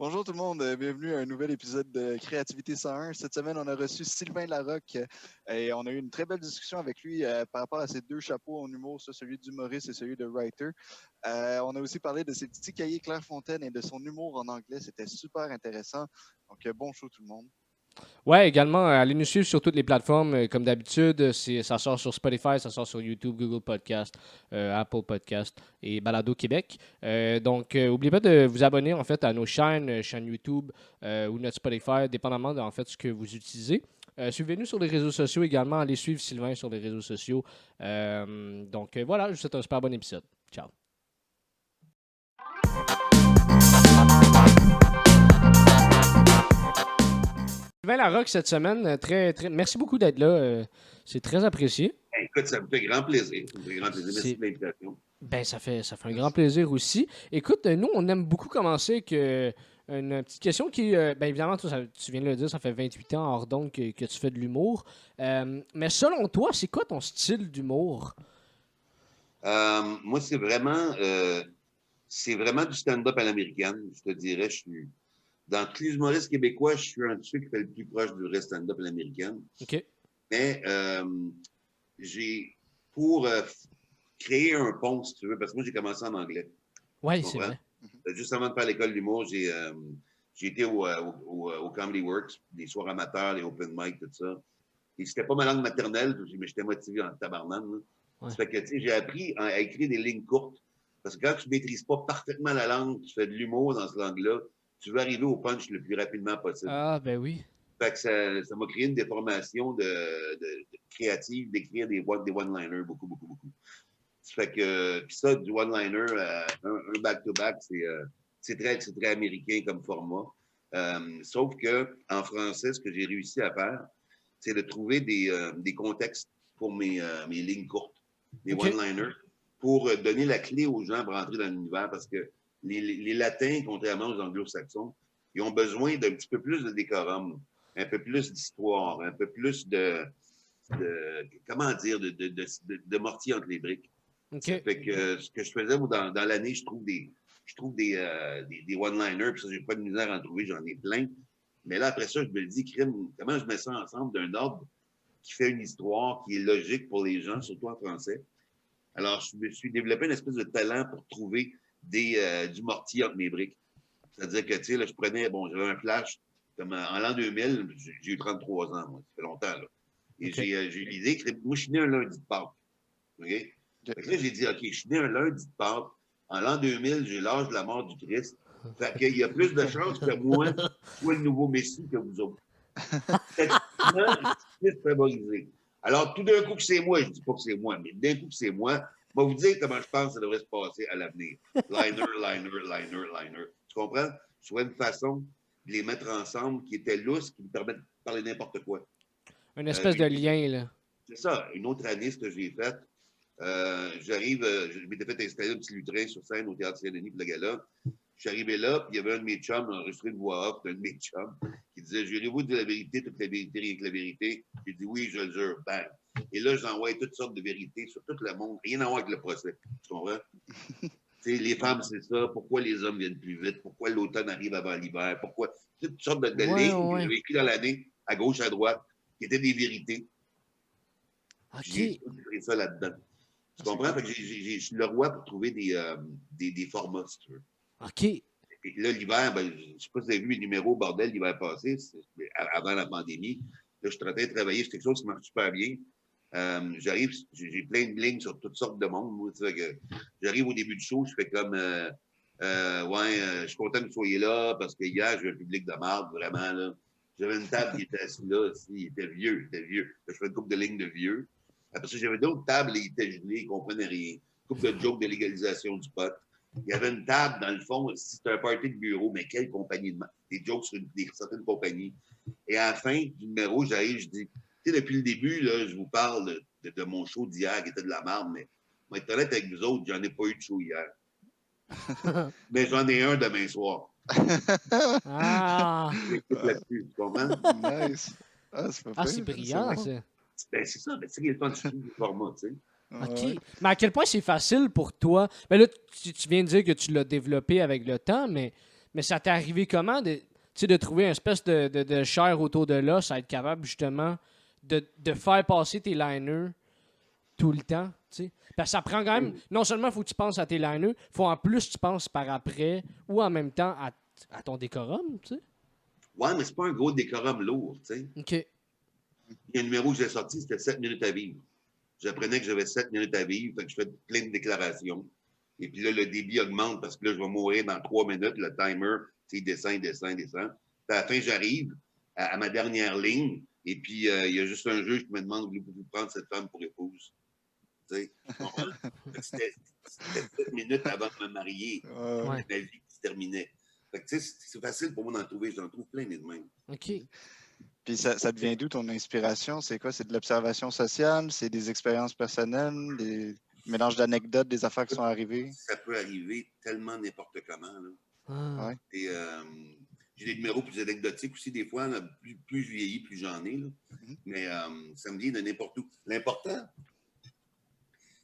Bonjour tout le monde, bienvenue à un nouvel épisode de Créativité 101. Cette semaine, on a reçu Sylvain Larocque et on a eu une très belle discussion avec lui par rapport à ses deux chapeaux en humour, celui d'humoriste et celui de writer. On a aussi parlé de ses petits cahiers Clairefontaine et de son humour en anglais. C'était super intéressant. Donc, bon show tout le monde. Ouais, également, allez nous suivre sur toutes les plateformes. Comme d'habitude, ça sort sur Spotify, ça sort sur YouTube, Google Podcast, Apple Podcast et Balado Québec. Donc, n'oubliez pas de vous abonner en fait à nos chaînes, chaîne YouTube ou notre Spotify, dépendamment de en fait ce que vous utilisez. Suivez-nous sur les réseaux sociaux également. Allez suivre Sylvain sur les réseaux sociaux. Donc, voilà, je vous souhaite un super bon épisode. Ciao. Sylvain Larocque cette semaine, merci beaucoup d'être là. C'est très apprécié. Écoute, ça me fait grand plaisir. Ça me fait grand plaisir. Merci de l'invitation. Ben, ça fait un grand plaisir aussi. Écoute, nous, on aime beaucoup commencer avec une petite question qui, ben évidemment, toi, tu viens de le dire, ça fait 28 ans hors donc que tu fais de l'humour. Mais selon toi, c'est quoi ton style d'humour? Moi, c'est vraiment du stand-up à l'américaine, je te dirais. Dans tous les humoristes québécois, je suis un de ceux qui fait le plus proche du vrai stand-up à l'américaine. OK. Mais pour créer un pont, si tu veux, parce que moi, j'ai commencé en anglais. Oui, c'est vrai. Juste avant de faire l'école d'humour, j'ai été au Comedy Works, des soirs amateurs, les open mic, tout ça. Et c'était pas ma langue maternelle, mais j'étais motivé en tabarnane. Ouais. Ça fait que, tu sais, j'ai appris à écrire des lignes courtes. Parce que quand tu maîtrises pas parfaitement la langue, tu fais de l'humour dans cette langue-là, tu veux arriver au punch le plus rapidement possible. Ah, ben oui. Fait que ça m'a créé une déformation de créative d'écrire des one-liners, beaucoup, beaucoup, beaucoup. Ça fait que, puis ça, du one-liner, un back-to-back, c'est très américain comme format. Sauf que en français, ce que j'ai réussi à faire, c'est de trouver des contextes pour mes lignes courtes, mes one-liners, pour donner la clé aux gens pour entrer dans l'univers, parce que les latins, contrairement aux anglo-saxons, ils ont besoin d'un petit peu plus de décorum, un peu plus d'histoire, un peu plus de mortier entre les briques. Okay. Ça fait que ce que je faisais, moi, dans l'année, je trouve des one-liners, puis ça, j'ai pas de misère à en trouver, j'en ai plein. Mais là, après ça, je me dis, comment je mets ça ensemble d'un ordre qui fait une histoire qui est logique pour les gens, surtout en français. Alors, je me suis développé une espèce de talent pour trouver du mortier entre mes briques. C'est-à-dire que, tu sais, là, j'avais un flash, comme en l'an 2000, j'ai eu 33 ans, moi, ça fait longtemps, là. Et j'ai eu l'idée que, moi, je suis né un lundi de Pâques. OK? Fait que là, j'ai dit, OK, je suis né un lundi de Pâques. En l'an 2000, j'ai l'âge de la mort du Christ. Fait qu'il y a plus de chances que moi soit le nouveau Messie que vous autres. Je suis favorisé. Alors, tout d'un coup que c'est moi, je ne dis pas que c'est moi, mais d'un coup que c'est moi, je vais vous dire comment je pense que ça devrait se passer à l'avenir. Liner. Tu comprends? Je trouvais une façon de les mettre ensemble qui était lousse, qui me permet de parler n'importe quoi. Une espèce de lien, là. C'est ça. Une autre année, ce que j'ai fait, je m'étais fait installer un petit lutrin sur scène au Théâtre Saint-Denis pour le gala. Je suis arrivé là, puis il y avait un de mes chums, enregistré une voix off d'un de mes chums, qui disait « Jurez-vous de la vérité, toute la vérité, rien que la vérité? » J'ai dit « Oui, je le jure. » Bang! Et là, j'envoie toutes sortes de vérités sur tout le monde, rien à voir avec le procès. Tu comprends? Les femmes, c'est ça. Pourquoi les hommes viennent plus vite? Pourquoi l'automne arrive avant l'hiver? Pourquoi? Toutes sortes de lignes que j'ai vécues dans l'année, à gauche, à droite, qui étaient des vérités. OK. J'ai pris ça là-dedans. Tu comprends? Fait que je suis le roi pour trouver des formats, si tu veux. OK. Et là, l'hiver, je ne sais pas si vous avez vu mes numéros, bordel, l'hiver passé, avant la pandémie. Là, je suis en train de travailler sur quelque chose qui marche super bien. J'arrive, j'ai plein de lignes sur toutes sortes de monde. Moi, j'arrive au début du show, je fais comme je suis content que vous soyez là parce que hier, j'ai eu un public de marde, vraiment. Là. J'avais une table qui était assise là, il était vieux. Là, je fais une couple de lignes de vieux. Après ça, j'avais d'autres tables, ils étaient gelés, ils ne comprenaient rien. Une couple de jokes de légalisation du pot. Il y avait une table, dans le fond, c'était un party de bureau, mais quelle compagnie de marde. Des jokes sur certaines compagnies. Et à la fin du numéro, j'arrive, je dis, tu sais, depuis le début, là, je vous parle de mon show d'hier qui était de la marde, mais moi, être honnête avec vous autres, j'en ai pas eu de show hier. Mais j'en ai un demain soir. Ah! J'écoute là-dessus, tu comprends? Nice. C'est brillant, ça. Ben, c'est ça, mais c'est le temps du format, tu sais. OK. Ouais. Mais à quel point c'est facile pour toi? Ben là, tu viens de dire que tu l'as développé avec le temps, mais Mais ça t'est arrivé comment de trouver une espèce de chair autour de l'os à être capable justement de faire passer tes liners tout le temps, tu sais? Parce que ça prend quand même, non seulement il faut que tu penses à tes liners, il faut en plus que tu penses par après ou en même temps à ton décorum, tu sais? Ouais, mais c'est pas un gros décorum lourd, tu sais. OK. Il y a un numéro que j'ai sorti, c'était 7 minutes à vivre. J'apprenais que j'avais 7 minutes à vivre, fait que je fais plein de déclarations. Et puis là, le débit augmente parce que là, je vais mourir dans 3 minutes. Le timer, tu sais, il descend. Puis à la fin, j'arrive à ma dernière ligne. Et puis, il y a juste un juge qui me demande, voulez-vous prendre cette femme pour épouse? Tu sais, c'était 7 minutes avant de me marier. Ouais. Ma vie qui se terminait. Fait que, tu sais, c'est facile pour moi d'en trouver. J'en trouve plein des de même. OK. Puis ça devient d'où ton inspiration? C'est quoi? C'est de l'observation sociale? C'est des expériences personnelles? Des mélanges d'anecdotes, des affaires qui sont arrivées? Ça peut arriver tellement n'importe comment, là. Ah. Ouais. Et, j'ai des numéros plus anecdotiques aussi, des fois. Là, plus je vieillis, plus j'en ai. Là. Mais ça me vient de n'importe où. L'important,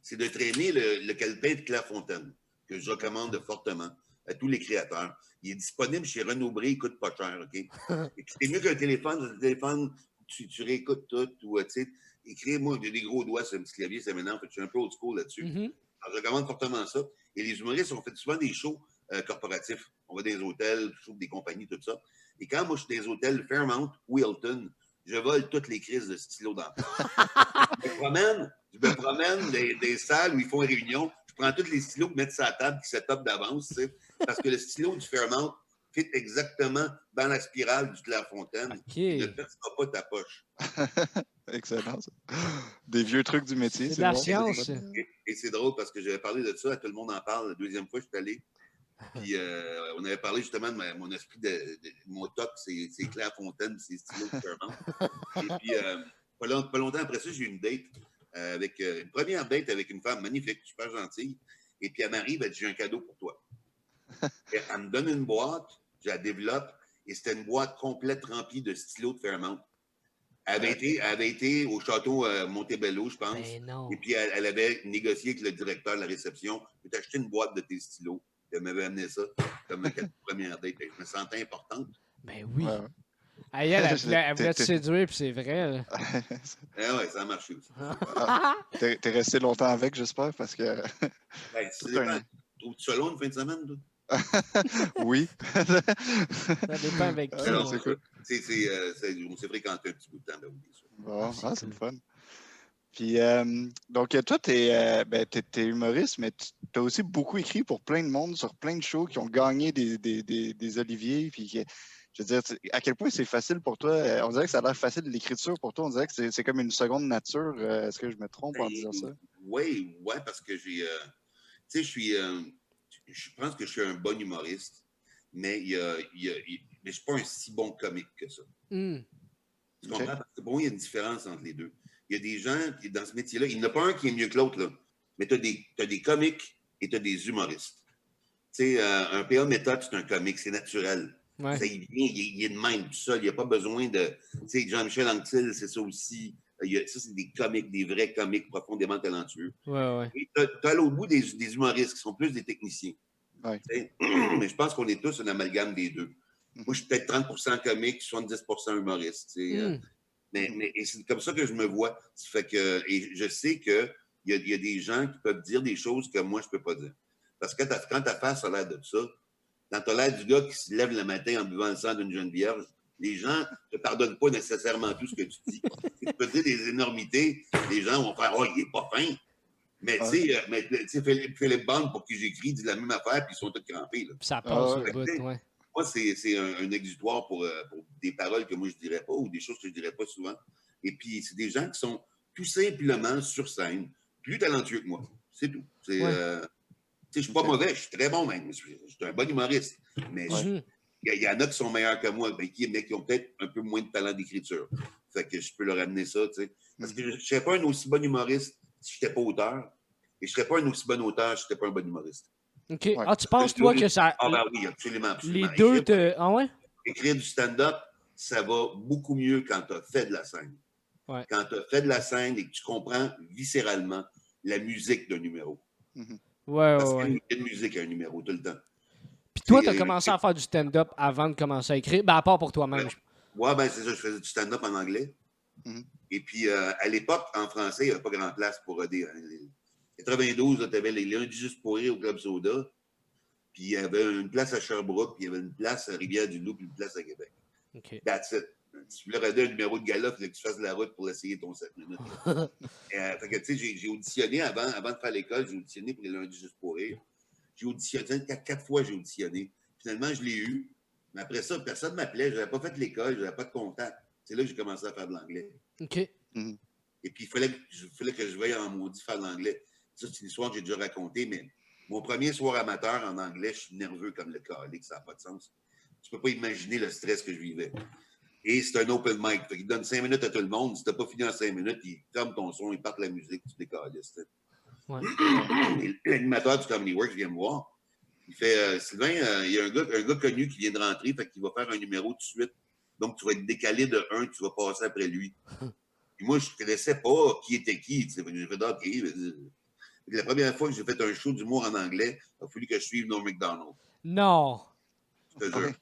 c'est de traîner le calepin de Clairefontaine, que je recommande fortement à tous les créateurs. Il est disponible chez Renaud Bré, il coûte pas cher, OK? Et puis, c'est mieux qu'un téléphone. Le téléphone, tu réécoutes tout, ou, tu sais, écris-moi, j'ai des gros doigts sur un petit clavier, ça m'énerve, je suis un peu old school là-dessus. Mhm. Alors, je recommande fortement ça. Et les humoristes ont fait souvent des shows corporatifs. On va dans des hôtels, des compagnies, tout ça. Et quand moi, je suis dans des hôtels Fairmount ou Hilton, je vole toutes les crises de stylo dans le je me promène des salles où ils font une réunion. Je prends tous les stylos, mettre sur la table, qui set up d'avance, tu sais, parce que le stylo du Fairmount fit exactement dans la spirale du Clairefontaine. OK. Il ne percera pas ta poche. Excellent, ça. Des vieux trucs du métier. C'est de la bon. science. Et c'est drôle parce que j'avais parlé de ça, tout le monde en parle. La deuxième fois, je suis allé. Puis on avait parlé justement de mon esprit de mon top, c'est Clairefontaine, c'est stylo de Fairmount. Et puis, pas longtemps après ça, j'ai eu une date avec une première date avec une femme magnifique, super gentille. Et puis elle m'arrive, elle dit, j'ai un cadeau pour toi. Et elle me donne une boîte, je la développe, et c'était une boîte complète remplie de stylos de Fairmount. Elle avait été au château Montebello, je pense. Ben non. Et puis elle avait négocié avec le directeur de la réception. Je t'ai acheté une boîte de tes stylos. Elle m'avait amené ça comme une première date. Je me sentais importante. Ben oui. Ouais. Hey, elle voulait te séduire, puis c'est vrai. Là. Ah ouais, ça a marché aussi. T'es resté longtemps avec, j'espère, parce que. Ben, ça dépend. Trouves-tu ça long une fin de semaine, toi? Oui. Ça dépend avec qui. Non, c'est cool. on s'est fréquenté un petit bout de temps, ben oui, bien sûr. Bon, c'est c'est cool. le fun. Puis, donc, toi, t'es humoriste, mais tu as aussi beaucoup écrit pour plein de monde sur plein de shows qui ont gagné des Oliviers. Puis, je veux dire, à quel point c'est facile pour toi? On dirait que ça a l'air facile de l'écriture pour toi. On dirait que c'est comme une seconde nature. Est-ce que je me trompe en disant ça? Oui, parce que j'ai. Tu sais, je pense que je suis un bon humoriste, mais mais je suis pas un si bon comique que ça. Mm. Tu comprends? Parce que pour moi, il y a une différence entre les deux. Il y a des gens qui, dans ce métier-là, il n'y en a pas un qui est mieux que l'autre, là. Mais tu as des comiques et tu as des humoristes. Tu sais, un PA méthode, c'est un comique, c'est naturel. Ouais. Ça, il est de même, tout seul. Il n'y a pas besoin de. Tu sais, Jean-Michel Anctil, c'est ça aussi. Ça, c'est des comiques, des vrais comiques profondément talentueux. Ouais. Et tu as à l'autre bout des humoristes qui sont plus des techniciens. Ouais. Mais je pense qu'on est tous un amalgame des deux. Moi, je suis peut-être 30% comique, 70% humoriste. Mais c'est comme ça que je me vois. Ça fait que, et je sais qu'il y a des gens qui peuvent dire des choses que moi, je ne peux pas dire. Parce que quand ta face a l'air de ça, quand tu as l'air du gars qui se lève le matin en buvant le sang d'une jeune vierge, les gens ne te pardonnent pas nécessairement tout ce que tu dis. Tu peux dire des énormités, les gens vont faire « Oh, il n'est pas fin ». Mais tu sais, Philippe Bond, pour qui j'écris, dit la même affaire, puis ils sont tous crampés. Là. Puis ça passe au ouais. bout, ouais. Moi, c'est un exutoire pour des paroles que moi, je ne dirais pas ou des choses que je ne dirais pas souvent. Et puis, c'est des gens qui sont tout simplement sur scène, plus talentueux que moi. C'est tout. Je ne suis pas mauvais, je suis très bon même. Je suis un bon humoriste. Mais il y en a qui sont meilleurs que moi, mais qui ont peut-être un peu moins de talent d'écriture. Fait que je peux leur amener ça, tu sais. Parce que je ne serais pas un aussi bon humoriste si je n'étais pas auteur. Et je ne serais pas un aussi bon auteur si je n'étais pas un bon humoriste. OK. Ouais. Ah, tu penses, toi, que ça... Ah, ben oui, absolument. Les deux te... Ah ouais? Écrire du stand-up, ça va beaucoup mieux quand tu as fait de la scène. Ouais. Quand tu as fait de la scène et que tu comprends viscéralement la musique d'un numéro. Ouais, Parce qu'il y a une musique à un numéro tout le temps. Puis toi, tu as commencé à faire du stand-up avant de commencer à écrire, ben, à part pour toi-même. Ouais, ben c'est ça, je faisais du stand-up en anglais. Mhm. Et puis, à l'époque, en français, il n'y avait pas grand place pour des. 92, tu avais les lundis juste pour rire au Club Soda. Puis il y avait une place à Sherbrooke, puis il y avait une place à Rivière-du-Loup, puis une place à Québec. OK. That's it. Si tu voulais regarder un numéro de gala, il fallait que tu fasses la route pour essayer ton 7 minutes. Fait que, tu sais, j'ai auditionné avant de faire l'école, j'ai auditionné pour les lundis juste pour rire. J'ai auditionné, 4 fois j'ai auditionné. Finalement, je l'ai eu. Mais après ça, personne ne m'appelait. Je n'avais pas fait l'école, je n'avais pas de contact. C'est là que j'ai commencé à faire de l'anglais. OK. Mhm. Et puis, il fallait que je veuille en maudit faire de l'anglais. Ça, c'est une histoire que j'ai déjà racontée, mais mon premier soir amateur en anglais, je suis nerveux comme le calique, ça n'a pas de sens. Tu ne peux pas imaginer le stress que je vivais. Et c'est un open mic. Il donne 5 minutes à tout le monde. Si tu n'as pas fini en 5 minutes, il ferme ton son, il part la musique, tu décalisses. Ouais. L'animateur du Comedy Works vient me voir. Il fait Sylvain, il y a un gars connu qui vient de rentrer, fait qu'il va faire un numéro tout de suite. Donc, tu vas être décalé de 1, tu vas passer après lui. Puis moi, je ne connaissais pas qui était qui. J'ai fait OK. La première fois que j'ai fait un show d'humour en anglais, il a fallu que je suive Norm Macdonald. Non. Je te jure.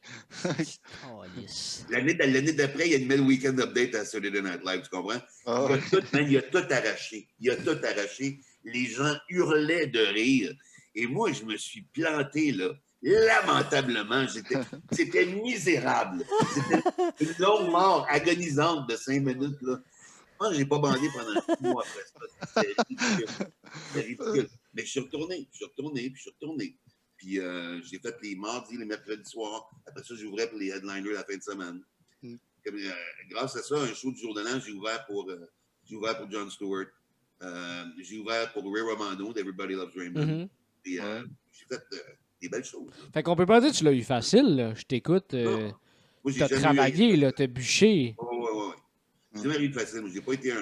Oh, yes. L'année d'après, il a animé le Weekend Update à Saturday Night Live, tu comprends? Ah, Il a tout arraché. Il a tout arraché. Les gens hurlaient de rire. Et moi, je me suis planté, là, lamentablement. C'était misérable. C'était une longue mort agonisante de 5 minutes, là. Moi, je n'ai pas bandé pendant 6 mois après ça. C'était ridicule. C'était ridicule. Mais je suis retourné. Puis j'ai fait les mardis, les mercredis soirs. Après ça, j'ouvrais pour les headliners la fin de semaine. Mm. Grâce à ça, un show du jour de l'an, j'ai ouvert pour Jon Stewart. J'ai ouvert pour Ray Romano, d'Everybody Loves Raymond. Mhm. Puis Ouais. j'ai fait des belles choses. Là. Fait qu'on peut pas dire que tu l'as eu facile, là. Je t'écoute. Non. Moi, j'ai T'as jamais travaillé, eu... là, t'as bûché. Ouais. J'ai jamais eu de facile. J'ai pas été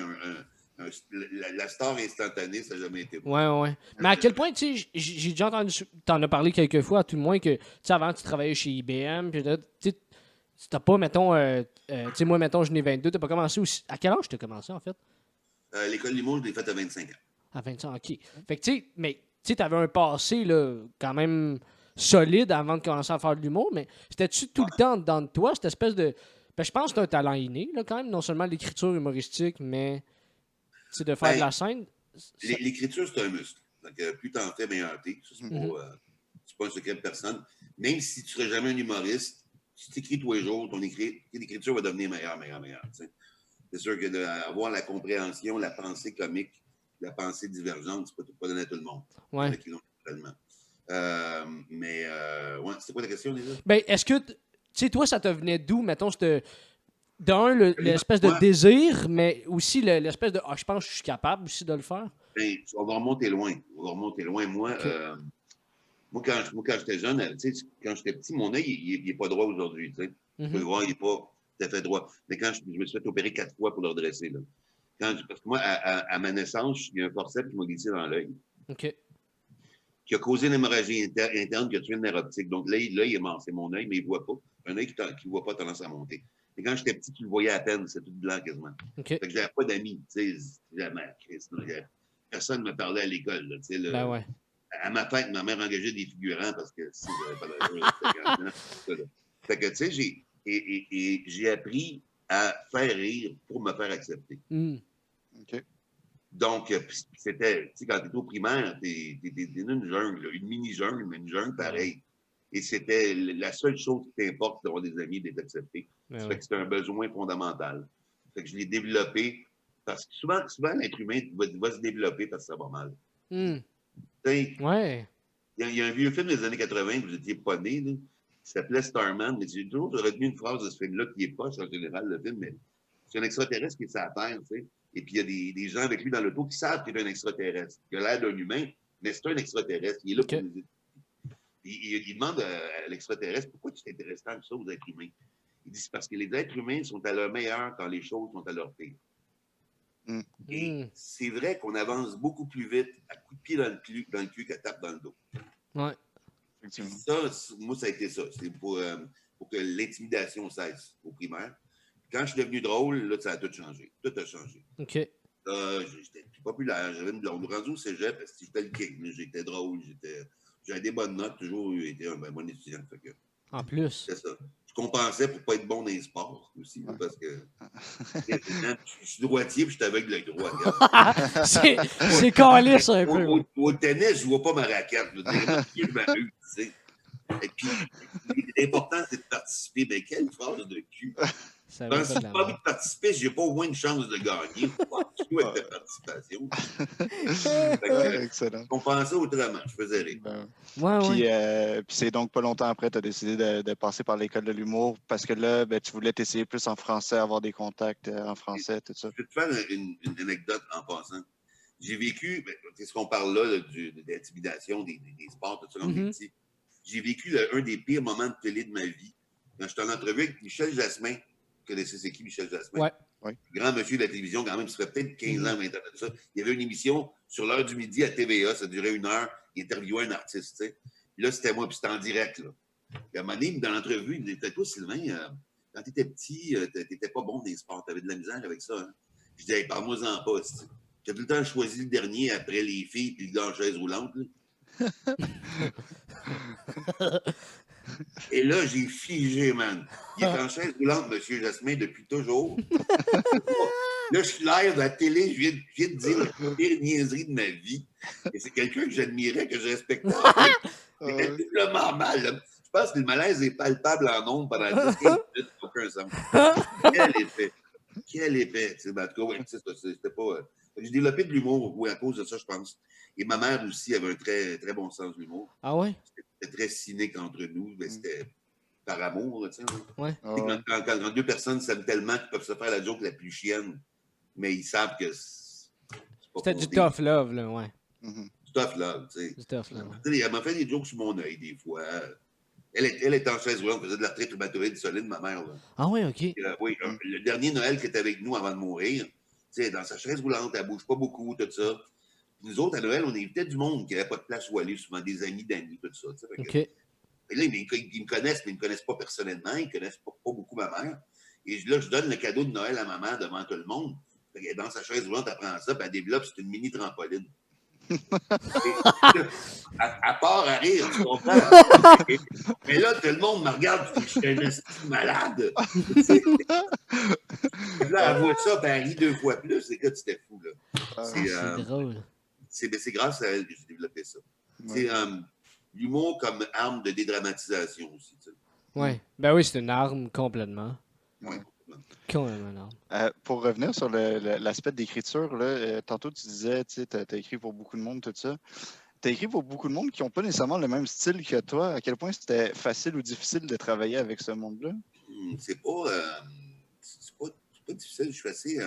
la star instantanée, ça n'a jamais été moi. Ouais. Mais à quel point, tu sais, j'ai déjà entendu, t'en as parlé quelques fois, à tout le moins, que, tu sais, avant, tu travaillais chez IBM, puis là, tu sais, t'as pas, mettons, tu sais, moi, mettons, je n'ai 22, t'as pas commencé aussi. À quel âge t'as commencé, en fait? L'école Limoges, je l'ai faite à 25 ans. À 25 ans, OK. Fait que, tu sais, mais, tu sais, t'avais un passé, là, quand même solide avant de commencer à faire de l'humour, mais c'était-tu tout le temps dans de toi, cette espèce de... Ben, je pense que t'as un talent inné, là, quand même, non seulement l'écriture humoristique, mais, tu sais, de faire de la scène. L'écriture, c'est un muscle. Donc, plus t'en fais, meilleur t'es. Ça, c'est pas un secret de personne. Même si tu serais jamais un humoriste, si tu écris tous les jours, ton écriture va devenir meilleure. T'sais. C'est sûr que d'avoir la compréhension, la pensée comique, la pensée divergente, c'est pas donné à tout le monde. Ouais. Qui l'ont totalement. Ouais, c'était quoi la question déjà? Ben, est-ce que, tu sais, toi, ça te venait d'où, mettons, d'un, l'espèce de Moi, désir, mais aussi l'espèce de, je pense que je suis capable aussi de le faire? Ben, on va remonter loin. Moi, Okay. moi quand j'étais jeune, quand j'étais petit, mon œil, il n'est pas droit aujourd'hui. Tu peux le voir, il n'est pas tout à fait droit. Mais quand je me suis fait opérer 4 fois pour le redresser, là. Parce que moi, à ma naissance, il y a un forceps qui m'a glissé dans l'œil. OK. Qui a causé une hémorragie interne qui a tué une nerf optique. Donc, l'œil est mort. C'est mon œil, mais il ne voit pas. Un œil qui ne voit pas a tendance à monter. Mais quand j'étais petit, tu le voyais à peine. C'est tout blanc quasiment. Okay. Fait que j'avais pas d'amis. Tu sais, jamais. Personne ne me parlait à l'école. Ben ouais. À ma fête, ma mère engageait des figurants parce que si j'avais pas d'argent, fait que, tu sais, j'ai appris à faire rire pour me faire accepter. Mm. OK. Donc, c'était, tu sais, quand tu es au primaire, t'es dans une jungle, une mini-jungle, mais une jungle pareille. Et c'était la seule chose qui t'importe, d'avoir des amis, d'être accepté. Ça fait que c'est un besoin fondamental. Fait que je l'ai développé parce que souvent l'être humain va se développer parce que ça va mal. Mm. Ouais. Il y a un vieux film des années 80, vous n'étiez pas né, là, qui s'appelait Starman, mais j'ai toujours retenu une phrase de ce film-là qui est poche en général, le film, mais c'est un extraterrestre qui est sur la Terre, tu sais. Et puis il y a des gens avec lui dans l'auto qui savent qu'il est un extraterrestre, qui a l'air d'un humain, mais c'est un extraterrestre, il est là pour nous aider. Il demande à l'extraterrestre pourquoi tu t'intéresses tant que ça aux êtres humains. Il dit c'est parce que les êtres humains sont à leur meilleur quand les choses sont à leur pire. Et c'est vrai qu'on avance beaucoup plus vite à coups de pied dans le cul qu'à tape dans le dos. Ouais. Ça, moi, ça a été ça. C'est pour que l'intimidation cesse au primaire. Quand je suis devenu drôle, là, ça a tout changé. Tout a changé. OK. J'étais plus populaire. J'avais une blonde. Rendu au cégep, parce que j'étais le king. J'étais drôle. J'avais des bonnes notes, toujours été un bon étudiant. Fait que, En plus. c'est ça. Je compensais pour ne pas être bon dans les sports aussi, parce que je suis droitier et je suis aveugle l'œil droit. c'est calisse un peu. Au tennis, je ne vois pas ma raquette. Je veux dire, je m'amuse, tu sais. Et puis, l'important, c'est de participer. Mais quelle phrase de cul! Si je n'ai pas envie de participer, je n'ai pas au moins une chance de gagner. Tu avec ta participation. Excellent. On pensait autrement, je faisais rire. Puis c'est donc pas longtemps après, tu as décidé de passer par l'école de l'humour parce que là, tu voulais t'essayer plus en français, avoir des contacts en français, tout ça. Je vais te faire une anecdote en passant. J'ai vécu, c'est ce qu'on parle là, d'intimidation, des sports, tout ça, comme des petits. J'ai vécu un des pires moments de télé de ma vie. Quand j'étais en entrevue avec Michel Jasmin. Vous connaissez c'est qui, Michel Jasmin? Oui. Grand monsieur de la télévision, quand même, ça fait peut-être 15 ans, 20 ans de ça. Il y avait une émission sur l'heure du midi à TVA, ça durait 1 heure. Il interviewait un artiste, tu sais. Puis là, c'était moi, puis c'était en direct, là. Puis à un moment donné, dans l'entrevue, il me disait, toi, Sylvain, quand tu étais petit, t'étais pas bon dans les sports, t'avais de la misère avec ça, hein? Je dis, hey, parle-moi-en pas, tu as tout le temps choisi le dernier après les filles puis le gars en chaise roulante, là. Et là, j'ai figé, man. Il est en chaise roulante, M. Jasmin, depuis toujours. Là, je suis live à la télé, je viens de dire la pire niaiserie de ma vie. Et c'est quelqu'un que j'admirais, que je respectais. C'était doublement mal. Là. Je pense que le malaise est palpable en nombre pendant 10 minutes, aucun sens. Quel épais. En tout cas, c'était pas... J'ai développé de l'humour, à cause de ça, je pense. Et ma mère aussi avait un très, très bon sens de l'humour. Ah ouais? C'était très cynique entre nous, mais c'était par amour, tu sais. Ouais. Quand deux personnes s'aiment tellement qu'ils peuvent se faire la joke la plus chienne, mais ils savent que c'est pas c'était du tough love, là, ouais. Du tough love, tu sais. Du tough love. Elle m'a fait des jokes sur mon œil, des fois. Elle était en chaise roulante, faisait de l'arthrite rhumatoïde solide, ma mère. Là. Ah ouais, OK. Oui, le dernier Noël qui était avec nous avant de mourir, tu sais, dans sa chaise roulante, elle bouge pas beaucoup, tout ça. Puis nous autres, à Noël, on invitait du monde qui n'avait pas de place où aller, souvent des amis d'amis, tout ça. OK. Et là, ils me connaissent, mais ils ne me connaissent pas personnellement. Ils ne connaissent pas beaucoup ma mère. Et là, je donne le cadeau de Noël à ma mère devant tout le monde. Dans sa chaise roulante, elle prend ça, puis elle développe, c'est une mini trampoline. À part à rire, tu comprends? Mais là, tout le monde me regarde, je suis un malade. Là, elle voit ça, puis elle rit 2 fois plus. C'est que c'était fou, là. C'est drôle. C'est grâce à elle que j'ai développé ça. C'est l'humour comme arme de dédramatisation aussi. Oui. Ben oui, c'est une arme complètement. Oui. Complètement une arme. Pour revenir sur l'aspect d'écriture, tantôt tu disais, tu as écrit pour beaucoup de monde, tout ça. Tu as écrit pour beaucoup de monde qui n'ont pas nécessairement le même style que toi. À quel point c'était facile ou difficile de travailler avec ce monde-là? C'est pas difficile. Je suis assez...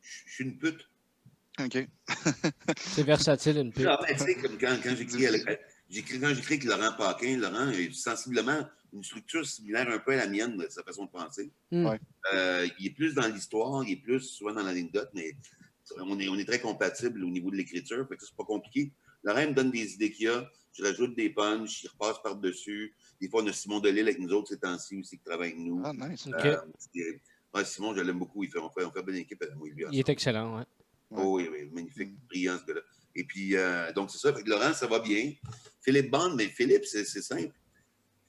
je suis une pute. OK. C'est versatile, une pute. Tu sais, comme quand j'écris avec Laurent Paquin, Laurent est sensiblement une structure similaire un peu à la mienne, de sa façon de penser. Ouais. Il est plus dans l'histoire, il est plus souvent dans l'anecdote, mais on est très compatibles au niveau de l'écriture, fait que c'est pas compliqué. Laurent me donne des idées qu'il y a, je rajoute des punchs, il repasse par-dessus. Des fois, on a Simon Delille avec nous autres ces temps-ci aussi qui travaille avec nous. Ah, nice. Simon, je l'aime beaucoup, on fait bonne équipe avec moi. Il est excellent, ouais. Oh, oui, magnifique, brillant ce gars-là. Et puis, donc, c'est ça. Fait que Laurent, ça va bien. Philippe Bond, mais Philippe, c'est simple.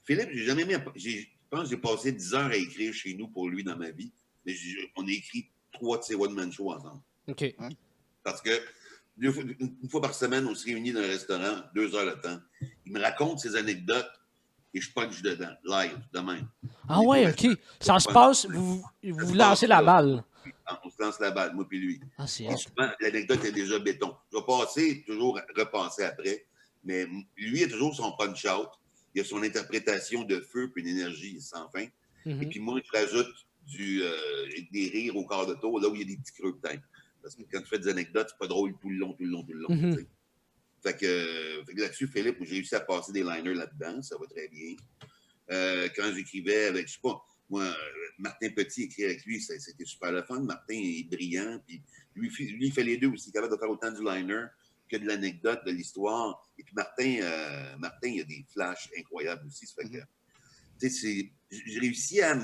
Philippe, j'ai jamais mis. Je pense que j'ai passé 10 heures à écrire chez nous pour lui dans ma vie. Mais on a écrit 3 de ses one-man shows ensemble. OK. Parce que une fois par semaine, on se réunit dans un restaurant, 2 heures le temps. Il me raconte ses anecdotes et je punch dedans, live, demain. Ah ouais, OK. Ça se passe, vous lancez la balle. On se lance la balle, moi puis lui. Ah, c'est souvent, l'anecdote est déjà béton. Je vais passer, toujours repenser après, mais lui, il a toujours son punch-out. Il a son interprétation de feu puis une énergie sans fin. Et puis moi, je rajoute des rires au quart de tour, là où il y a des petits creux peut-être. Parce que quand tu fais des anecdotes, c'est pas drôle tout le long. Fait que là-dessus, Philippe, j'ai réussi à passer des liners là-dedans, ça va très bien. Quand j'écrivais avec, je sais pas, moi, Martin Petit, écrit avec lui, c'était super le fun. Martin est brillant, puis lui, il fait les deux aussi, capable de faire autant du liner que de l'anecdote, de l'histoire. Et puis Martin, il a des flashs incroyables aussi. Ça fait que, tu sais, j'ai réussi à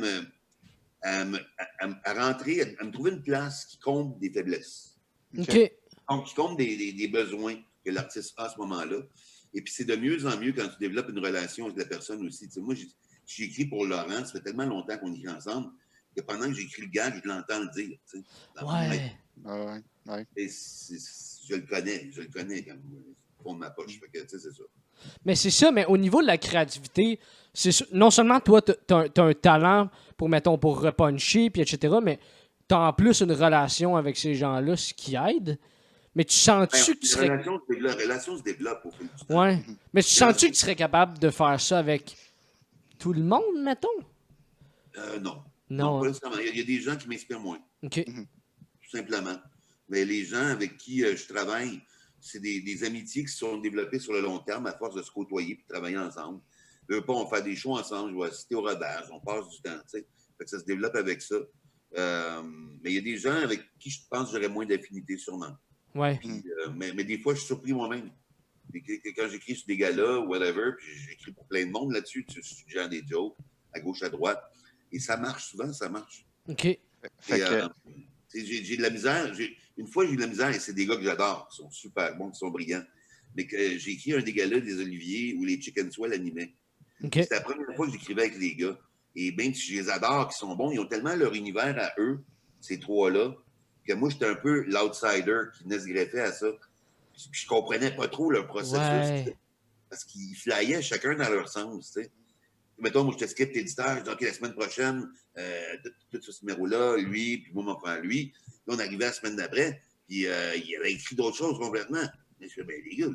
rentrer, à me trouver une place qui comble des faiblesses. OK. Donc, qui comble des besoins que l'artiste a à ce moment-là. Et puis, c'est de mieux en mieux quand tu développes une relation avec la personne aussi. Tu sais, moi, j'ai écrit pour Laurent, ça fait tellement longtemps qu'on écrit ensemble que pendant que j'écris le gag, je l'entends le dire. Tu sais, dans ma tête. Ouais. Et je le connais comme au fond de ma poche. Fait que, tu sais, c'est ça. Mais c'est ça, mais au niveau de la créativité, non seulement toi, t'as un talent pour repuncher, puis etc., mais t'as en plus une relation avec ces gens-là, ce qui aide. Mais tu Ben, sens-tu que tu la serais... relation se développe au fil du temps. Ouais. Mais tu sens-tu que tu serais capable de faire ça avec tout le monde, mettons? Non. Non. Pas nécessairement. Il y a des gens qui m'inspirent moins, OK. tout simplement. Mais les gens avec qui je travaille, c'est des amitiés qui se sont développées sur le long terme à force de se côtoyer et de travailler ensemble. On fait des shows ensemble, je vais assister au rodage, on passe du temps, tu sais. Fait que ça se développe avec ça. Mais il y a des gens avec qui je pense que j'aurais moins d'affinité sûrement. Ouais. Puis, mais des fois, je suis surpris moi-même. Quand j'écris sur des galas ou whatever, puis j'écris pour plein de monde là-dessus, tu suggères des jokes à gauche, à droite. Et ça marche souvent, ça marche. OK. Fait que, J'ai de la misère. Une fois, j'ai eu de la misère, et c'est des gars que j'adore, qui sont super bons, qui sont brillants. Mais que j'ai écrit un des galas des Oliviers où les Chicken Swell animaient. OK. C'était la première fois que j'écrivais avec les gars. Et même si je les adore, qui sont bons, ils ont tellement leur univers à eux, ces trois-là, que moi, j'étais un peu l'outsider qui venait se greffer à ça. Puis je comprenais pas trop leur processus. Ouais. Parce qu'ils flyaient chacun dans leur sens. Tu sais. Mettons, moi, je te script éditeur, je dis, OK, la semaine prochaine, tout ce numéro-là, lui, puis moi, mon frère, lui. Là, on arrivait la semaine d'après, puis il avait écrit d'autres choses complètement. Mais je fais, ben, les gars,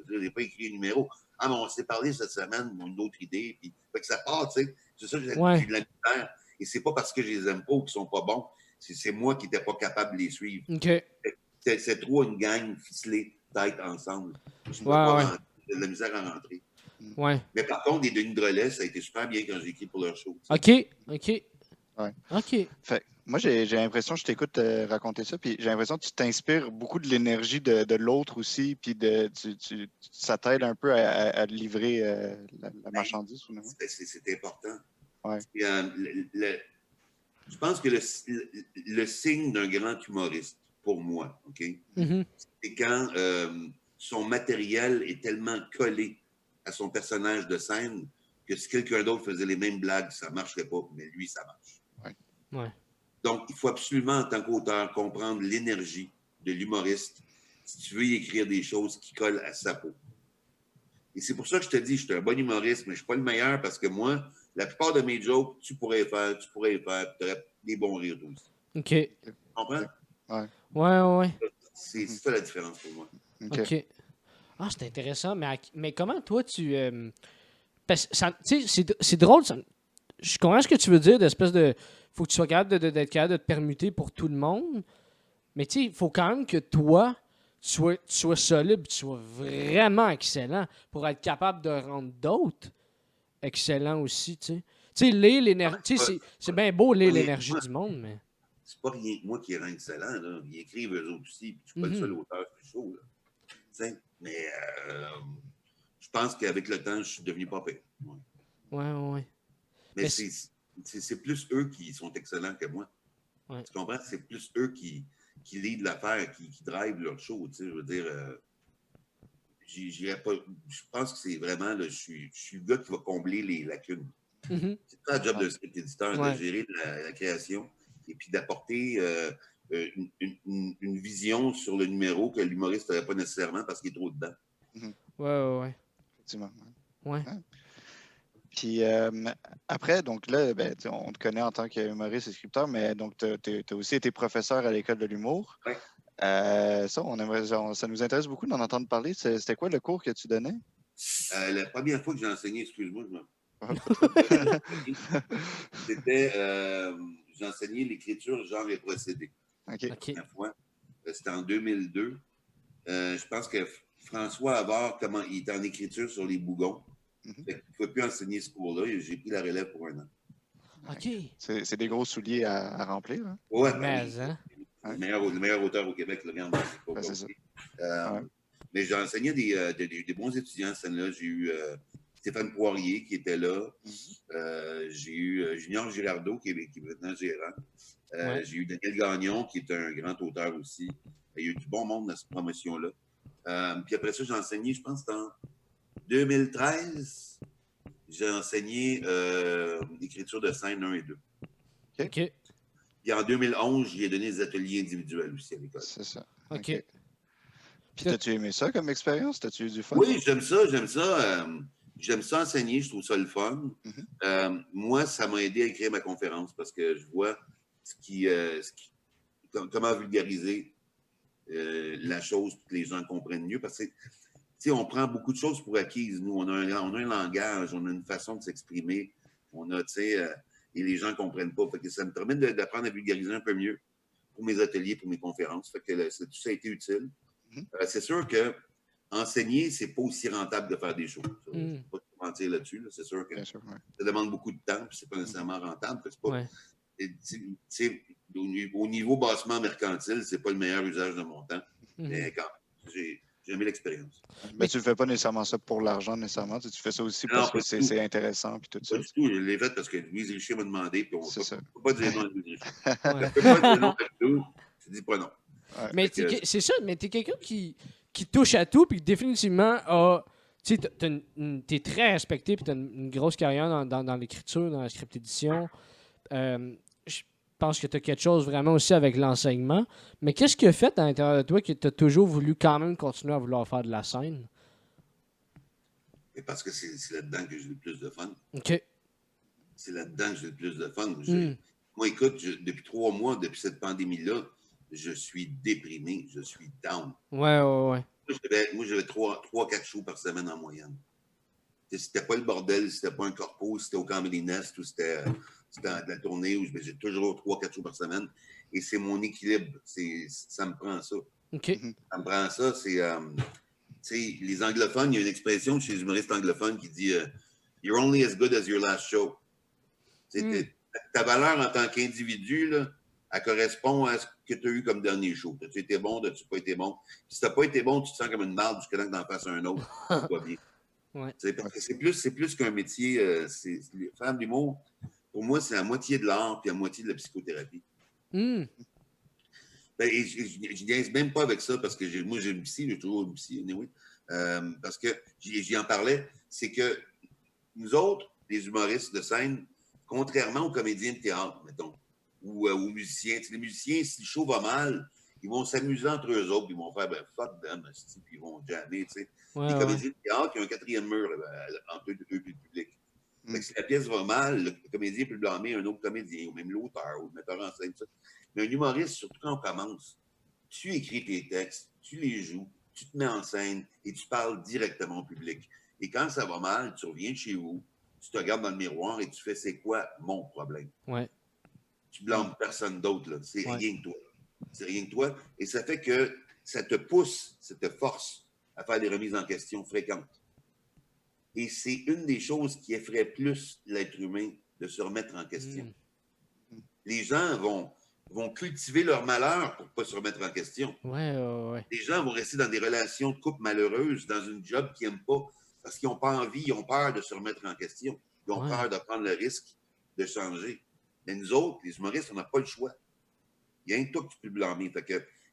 je n'ai pas écrit un numéro. Ah, mais on s'est parlé cette semaine, une autre idée, puis fait que ça part, tu sais. C'est ça que j'ai de la misère. Et c'est pas parce que je les aime pas ou qu'ils sont pas bons, c'est moi qui n'étais pas capable de les suivre. OK. C'est trop une gang ficelée, tête ensemble. Je peux Ouais, pas ouais. rentrer, j'ai de la misère à rentrer. Ouais. Mais par contre, les Denis Drolet, ça a été super bien quand j'ai écrit pour leur show. OK. OK. Ouais. OK. Fait, moi, j'ai l'impression, je t'écoute raconter ça, puis j'ai l'impression que tu t'inspires beaucoup de l'énergie de l'autre aussi, puis ça t'aide un peu à livrer la marchandise. C'est important. Ouais. Je pense que le signe d'un grand humoriste, pour moi, OK, c'est quand son matériel est tellement collé à son personnage de scène que si quelqu'un d'autre faisait les mêmes blagues, ça ne marcherait pas, mais lui, ça marche. Ouais. Donc, il faut absolument, en tant qu'auteur, comprendre l'énergie de l'humoriste si tu veux y écrire des choses qui collent à sa peau. Et c'est pour ça que je te dis, je suis un bon humoriste, mais je ne suis pas le meilleur parce que moi, la plupart de mes jokes, tu pourrais faire, tu aurais des bons rires aussi. OK. Tu comprends? Ouais. Ouais. C'est ça la différence pour moi. OK. Ah, c'est intéressant, mais comment toi tu... parce que c'est drôle, je comprends ce que tu veux dire, d'espèce de... Faut que tu sois capable d'être capable de te permuter pour tout le monde, mais tu sais, il faut quand même que toi, tu sois solide, tu sois vraiment excellent pour être capable de rendre d'autres excellents aussi, tu sais. Tu sais, lire l'énergie... Tu sais, c'est bien beau lire l'énergie du monde, mais... C'est pas rien que moi qui est rend excellent, là. Ils écrivent eux autres aussi, puis je suis pas le seul auteur du show, là. T'sais, mais je pense qu'avec le temps, je suis devenu pas pire. Ouais. Mais c'est plus eux qui sont excellents que moi. Ouais. Tu comprends? C'est plus eux qui lead l'affaire, qui drive leur show. Je veux dire, j'irais pas. Je pense que c'est vraiment, là, je suis le gars qui va combler les lacunes. C'est ça le job d'un script éditeur, de gérer la création et puis d'apporter une vision sur le numéro que l'humoriste n'aurait pas nécessairement parce qu'il est trop dedans. Ouais. Effectivement. Ouais. Puis après, donc là, ben, on te connaît en tant qu'humoriste et scripteur, mais donc tu as aussi été professeur à l'école de l'humour. Ouais. Ça nous intéresse beaucoup d'en entendre parler. C'était quoi le cours que tu donnais? La première fois que j'ai enseigné, excuse-moi, c'était j'ai enseigné l'écriture, genre et procédé. OK. La première fois. C'était en 2002. Je pense que François Havard, il était en écriture sur les bougons. Il ne pouvait plus enseigner ce cours-là. J'ai pris la relève pour un an. OK. C'est des gros souliers à remplir. Hein? Ouais, mais, le meilleur auteur au Québec, le regarde. C'est ça. Mais j'ai enseigné des bons étudiants cette année-là. J'ai eu Stéphane Poirier qui était là. J'ai eu Junior Girardeau qui est maintenant gérant. J'ai eu Daniel Gagnon qui est un grand auteur aussi. Il y a eu du bon monde dans cette promotion-là. Puis après ça, j'ai enseigné, je pense, 2013, j'ai enseigné l'écriture de scène 1 et 2. OK. Puis en 2011, j'ai donné des ateliers individuels aussi à l'école. C'est ça. OK. Puis t'as-tu aimé ça comme expérience? T'as-tu eu du fun? Oui, j'aime ça. J'aime ça enseigner, je trouve ça le fun. Moi, ça m'a aidé à écrire ma conférence parce que je vois comment vulgariser la chose pour que les gens comprennent mieux. Parce que, on prend beaucoup de choses pour acquises. Nous, on a un langage, on a une façon de s'exprimer. Et les gens ne comprennent pas. Fait que ça me permet d'apprendre à vulgariser un peu mieux pour mes ateliers, pour mes conférences. Fait que tout ça a été utile. C'est sûr que enseigner, c'est pas aussi rentable de faire des choses. Je ne vais pas te mentir là-dessus. Là. C'est sûr que ça demande beaucoup de temps, puis c'est pas nécessairement rentable. C'est pas, au niveau bassement mercantile, c'est pas le meilleur usage de mon temps. Mais quand j'ai aimé l'expérience. Mais tu ne fais pas nécessairement ça pour l'argent, nécessairement. Tu fais ça aussi parce que c'est intéressant puis tout ça. Pas du tout. Je l'ai fait parce que Louise Richer m'a demandé, puis on ne peut pas dire non à Louise Richer. Ouais. On ne peut pas dire non à tout. Tu dis pas non. Mais c'est ça, mais t'es quelqu'un qui touche à tout, puis définitivement a. Tu sais, t'es très respecté, puis t'as une grosse carrière dans l'écriture, dans la script édition. Je pense que t'as quelque chose vraiment aussi avec l'enseignement. Mais qu'est-ce qui a fait à l'intérieur de toi que t'as toujours voulu quand même continuer à vouloir faire de la scène? Et parce que c'est là-dedans que j'ai le plus de fun. OK. C'est là-dedans que j'ai le plus de fun. Moi, écoute, depuis 3 mois, depuis cette pandémie-là, je suis déprimé, je suis down. Ouais. Moi, j'avais 3-4 shows par semaine en moyenne. C'était pas le bordel, c'était pas un corpo, c'était au Comedy Nest ou c'était de la tournée où j'ai toujours 3-4 shows par semaine. Et c'est mon équilibre. Ça me prend ça. OK. Ça me prend ça. C'est les anglophones, il y a une expression chez les humoristes anglophones qui dit You're only as good as your last show. Ta valeur en tant qu'individu, là, elle correspond à ce que tu as eu comme dernier show. As-tu été bon, as-tu pas été bon? Si tu n'as pas été bon, tu te sens comme une marde jusqu'à temps que tu en fasses un autre. Ça va bien. Ouais. Parce que c'est plus qu'un métier. Faire de l'humour, pour moi, c'est à moitié de l'art puis à moitié de la psychothérapie. Ben, et je niaise même pas avec ça parce que moi, j'ai une psy, j'ai toujours une psy, anyway, parce que j'y en parlais, c'est que nous autres, les humoristes de scène, contrairement aux comédiens de théâtre, mettons, ou aux musiciens, les musiciens, si le show va mal, ils vont s'amuser entre eux autres, ils vont faire fuck them, puis ils vont jammer. Les comédiens de théâtre, il y a un quatrième mur entre eux et le public. Si la pièce va mal, le comédien peut blâmer un autre comédien, ou même l'auteur, ou le metteur en scène. Ça. Mais un humoriste, surtout quand on commence, tu écris tes textes, tu les joues, tu te mets en scène et tu parles directement au public. Et quand ça va mal, tu reviens de chez vous, tu te regardes dans le miroir et tu fais c'est quoi mon problème? Ouais. Tu blâmes personne d'autre, c'est rien que toi. C'est rien que toi. Et ça fait que ça te pousse, ça te force à faire des remises en question fréquentes. Et c'est une des choses qui effraie plus l'être humain de se remettre en question. Les gens vont cultiver leur malheur pour ne pas se remettre en question. Ouais. Les gens vont rester dans des relations de couple malheureuses, dans une job qu'ils n'aiment pas, parce qu'ils n'ont pas envie, ils ont peur de se remettre en question. Ils ont peur de prendre le risque de changer. Mais nous autres, les humoristes, on n'a pas le choix. Il y a un toi que tu peux blâmer.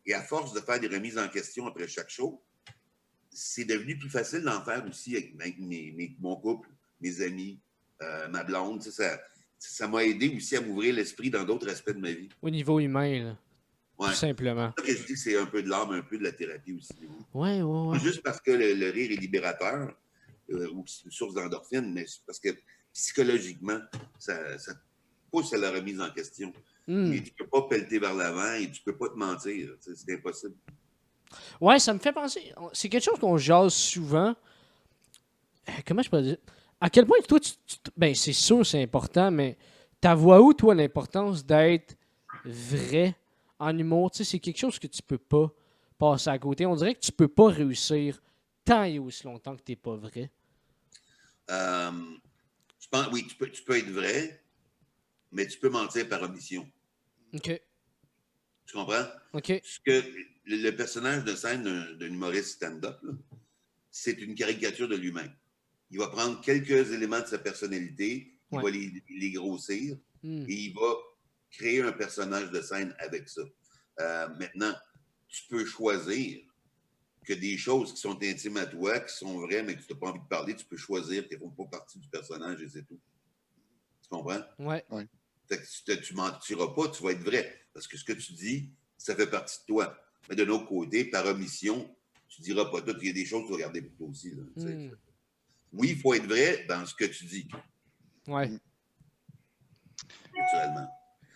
Et à force de faire des remises en question après chaque show, c'est devenu plus facile d'en faire aussi avec mon couple, mes amis, ma blonde. Ça m'a aidé aussi à m'ouvrir l'esprit dans d'autres aspects de ma vie. Au niveau humain, là. Tout simplement. C'est ça que je dis que c'est un peu de l'art, mais un peu de la thérapie aussi. Ouais. Pas juste parce que le rire est libérateur ou c'est une source d'endorphine, mais parce que psychologiquement, ça pousse à la remise en question. Et tu ne peux pas pelleter vers l'avant et tu ne peux pas te mentir. C'est impossible. Ouais, ça me fait penser. C'est quelque chose qu'on jase souvent. Comment je peux dire? À quel point toi, ben c'est sûr, c'est important, mais ta vois où, toi, l'importance d'être vrai en humour? Tu sais, c'est quelque chose que tu peux pas passer à côté. On dirait que tu peux pas réussir tant et aussi longtemps que tu n'es pas vrai. Je pense, oui, tu peux être vrai, mais tu peux mentir par omission. OK. Tu comprends? OK. Ce que le personnage de scène d'un humoriste stand-up, c'est une caricature de lui-même. Il va prendre quelques éléments de sa personnalité, il va les grossir et il va créer un personnage de scène avec ça. Maintenant, tu peux choisir que des choses qui sont intimes à toi, qui sont vraies, mais que tu n'as pas envie de parler, tu peux choisir, tu ne font pas partie du personnage et c'est tout. Tu comprends? Ouais. Fait que tu mentiras pas, tu vas être vrai. Parce que ce que tu dis, ça fait partie de toi. Mais de l'autre côté, par omission, tu ne diras pas tout. Il y a des choses que tu vas garder pour toi aussi. Là, oui, il faut être vrai dans ce que tu dis. Ouais. Naturellement.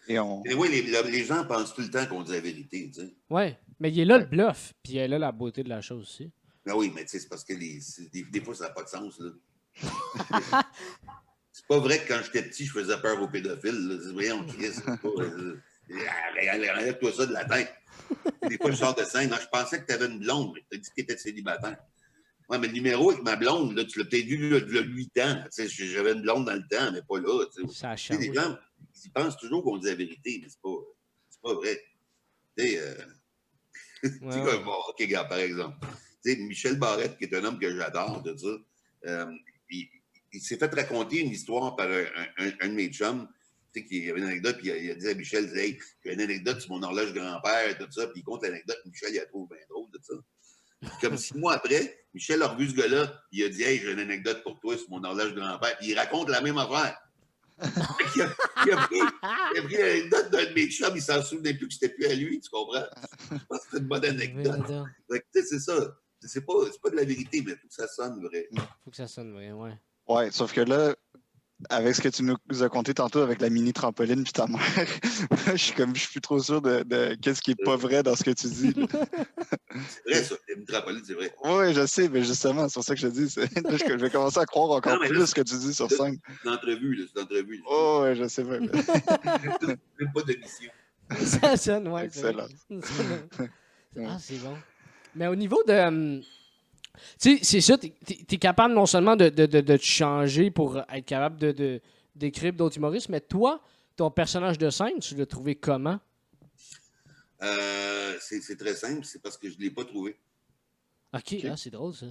Et oui, les gens pensent tout le temps qu'on dit la vérité. Tu sais. Ouais. Mais il est là le bluff, puis il est là la beauté de la chose aussi. Ben oui, mais tu sais, c'est parce que des fois, ça n'a pas de sens. Là. C'est pas vrai que quand j'étais petit, je faisais peur aux pédophiles. Voyons, Chris, c'est pas. Enlève-toi ça de la tête. Des fois, je sors de scène. Non, je pensais que tu avais une blonde, mais tu as dit que tu étais célibataire. Ouais, mais le numéro avec ma blonde, là, tu l'as peut-être vu il y a 8 ans. J'avais une blonde dans le temps, mais pas là. Ça change. Les gens, ils pensent toujours qu'on dit la vérité, mais c'est pas vrai. Tu sais, comme bon, OK, gars, par exemple. Tu sais, Michel Barrette, qui est un homme que j'adore, tout ça, il s'est fait raconter une histoire par un de mes chums, tu sais, qui avait une anecdote, puis il a dit à Michel, hey, j'ai une anecdote sur mon horloge grand-père, tout ça, puis il compte l'anecdote, Michel, il a trouvé bien drôle, tout ça. Puis comme 6 mois après, Michel a revu ce gars-là, il a dit, hey, j'ai une anecdote pour toi sur mon horloge grand-père, puis il raconte la même affaire. il a pris l'anecdote d'un de mes chums, il s'en souvenait plus que c'était plus à lui, tu comprends? Je pense que c'est une bonne anecdote. C'est ça. C'est pas de la vérité, mais il faut que ça sonne vrai. Faut que ça sonne vrai, ouais. Ouais, sauf que là, avec ce que tu nous as conté tantôt avec la mini trampoline puis ta mère, je suis plus trop sûr de qu'est-ce qui est pas vrai dans ce que tu dis. C'est vrai, ça. La mini trampoline, c'est vrai. Oui, je sais, mais justement, c'est pour ça que je te dis. Je vais commencer à croire encore plus ce que tu dis sur scène. C'est une entrevue, c'est une entrevue. Oh, oui, je sais pas. Même pas d'émission. Ça sonne, ouais. Excellent. Ah, c'est bon. Mais au niveau de... tu sais, c'est ça, t'es capable non seulement de te changer pour être capable d'écrire d'autres humoristes, mais toi, ton personnage de scène, tu l'as trouvé comment? C'est très simple, c'est parce que je ne l'ai pas trouvé. OK. Ah, c'est drôle, ça.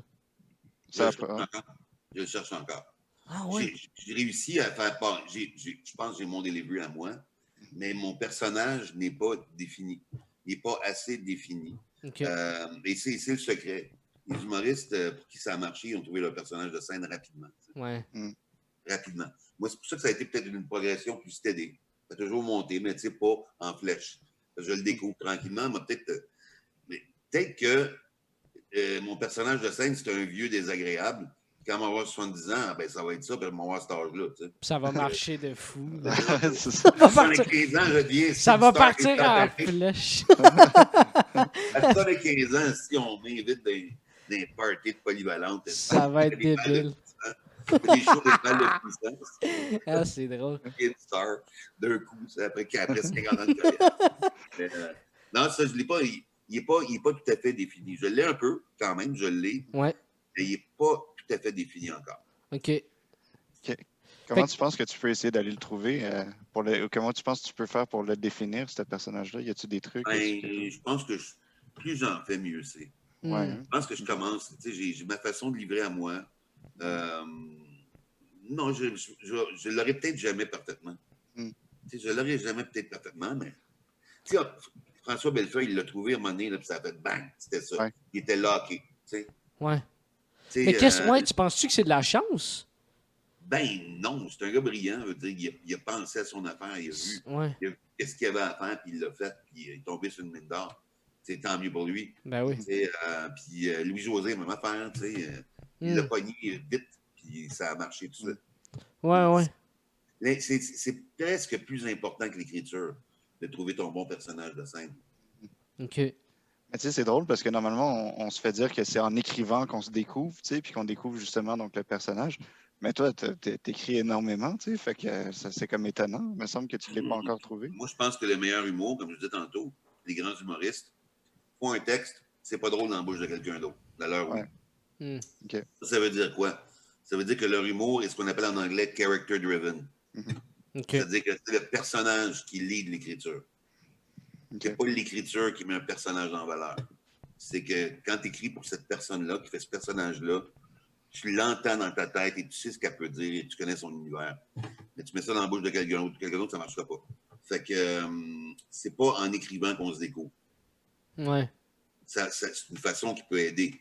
Je le cherche encore. Ah ouais? J'ai réussi à faire... Bon, je pense que j'ai mon delivery à moi, mais mon personnage n'est pas défini. Il n'est pas assez défini. Okay. Et c'est le secret. Les humoristes, pour qui ça a marché, ils ont trouvé leur personnage de scène rapidement. Ouais. Rapidement. Moi, c'est pour ça que ça a été peut-être une progression plus steady. Ça a toujours monté, mais tu sais, pas en flèche. Je le découvre tranquillement, mais peut-être que mon personnage de scène, c'est un vieux désagréable. Quand on va avoir 70 ans, ben, ça va être ça, puis on va avoir cet âge-là. Tu sais. Ça va marcher de fou. Ça va partir... 15 ans, je deviens ça va partir en flèche. À 75 ans, si on m'invite des parties de polyvalente, ça va être débile. Des shows de balles de puissance. Ah, c'est drôle. Une star d'un coup, après 50 ans de carrière. Non, ça, je ne l'ai pas. Il n'est pas tout à fait défini. Je l'ai un peu, quand même, je l'ai. Ouais. Mais il n'est pas tout à fait défini encore. OK. Comment tu penses que tu peux essayer d'aller le trouver? Comment tu penses que tu peux faire pour le définir, ce personnage-là? Y a-tu des trucs? Je pense que plus j'en fais, mieux c'est. Ouais. Je pense que je commence. J'ai ma façon de livrer à moi. Non, je ne l'aurai peut-être jamais parfaitement. Je ne l'aurai jamais peut-être parfaitement, mais François Bellefeuille, il l'a trouvé à un moment donné, puis ça a fait bang, c'était ça. Ouais. Il était locké. Ouais. Mais tu penses-tu que c'est de la chance? Ben non, c'est un gars brillant. Veut dire, il a pensé à son affaire, il a vu qu'est-ce qu'il avait à faire, puis il l'a fait, puis il est tombé sur une mine d'or. C'est tant mieux pour lui. Ben oui. Puis Louis-José, même affaire, il l'a pogné vite, puis ça a marché tout de suite. Ouais. C'est presque plus important que l'écriture, de trouver ton bon personnage de scène. OK. Mais tu sais, c'est drôle parce que normalement, on se fait dire que c'est en écrivant qu'on se découvre, tu sais, puis qu'on découvre justement donc le personnage. Mais toi, t'écris énormément, tu sais, fait que c'est comme étonnant. Il me semble que tu ne l'as pas encore trouvé. Moi, je pense que le meilleur humour, comme je disais tantôt, les grands humoristes font un texte, c'est pas drôle dans la bouche de quelqu'un d'autre, dans leur Okay. Ça veut dire quoi? Ça veut dire que leur humour est ce qu'on appelle en anglais character driven. C'est-à-dire que c'est le personnage qui lead l'écriture. C'est pas l'écriture qui met un personnage en valeur. C'est que quand tu écris pour cette personne-là, qui fait ce personnage-là, tu l'entends dans ta tête et tu sais ce qu'elle peut dire et tu connais son univers. Mais tu mets ça dans la bouche de quelqu'un d'autre, ça ne marchera pas. Fait que c'est pas en écrivant qu'on se découvre. Ouais. c'est une façon qui peut aider.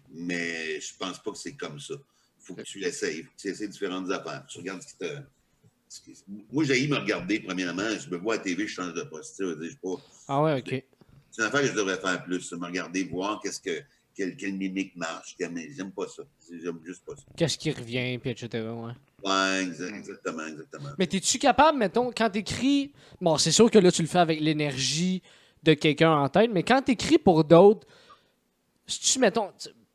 Mais je pense pas que c'est comme ça. Il faut que tu l'essayes. Il faut que tu essaies différentes affaires. Tu regardes ce qui te... Moi, j'ai me regarder, premièrement. Je me vois à la TV, je change de poste. Je sais pas. Ah ouais, OK. C'est une affaire que je devrais faire plus. Me regarder, voir quelle mimique marche. J'aime pas ça. J'aime juste pas ça. Qu'est-ce qui revient, puis etc. Ouais. Ouais, exactement. Mais t'es-tu capable, mettons, quand t'écris... Bon, c'est sûr que là, tu le fais avec l'énergie de quelqu'un en tête, mais quand t'écris pour d'autres, si tu, mettons,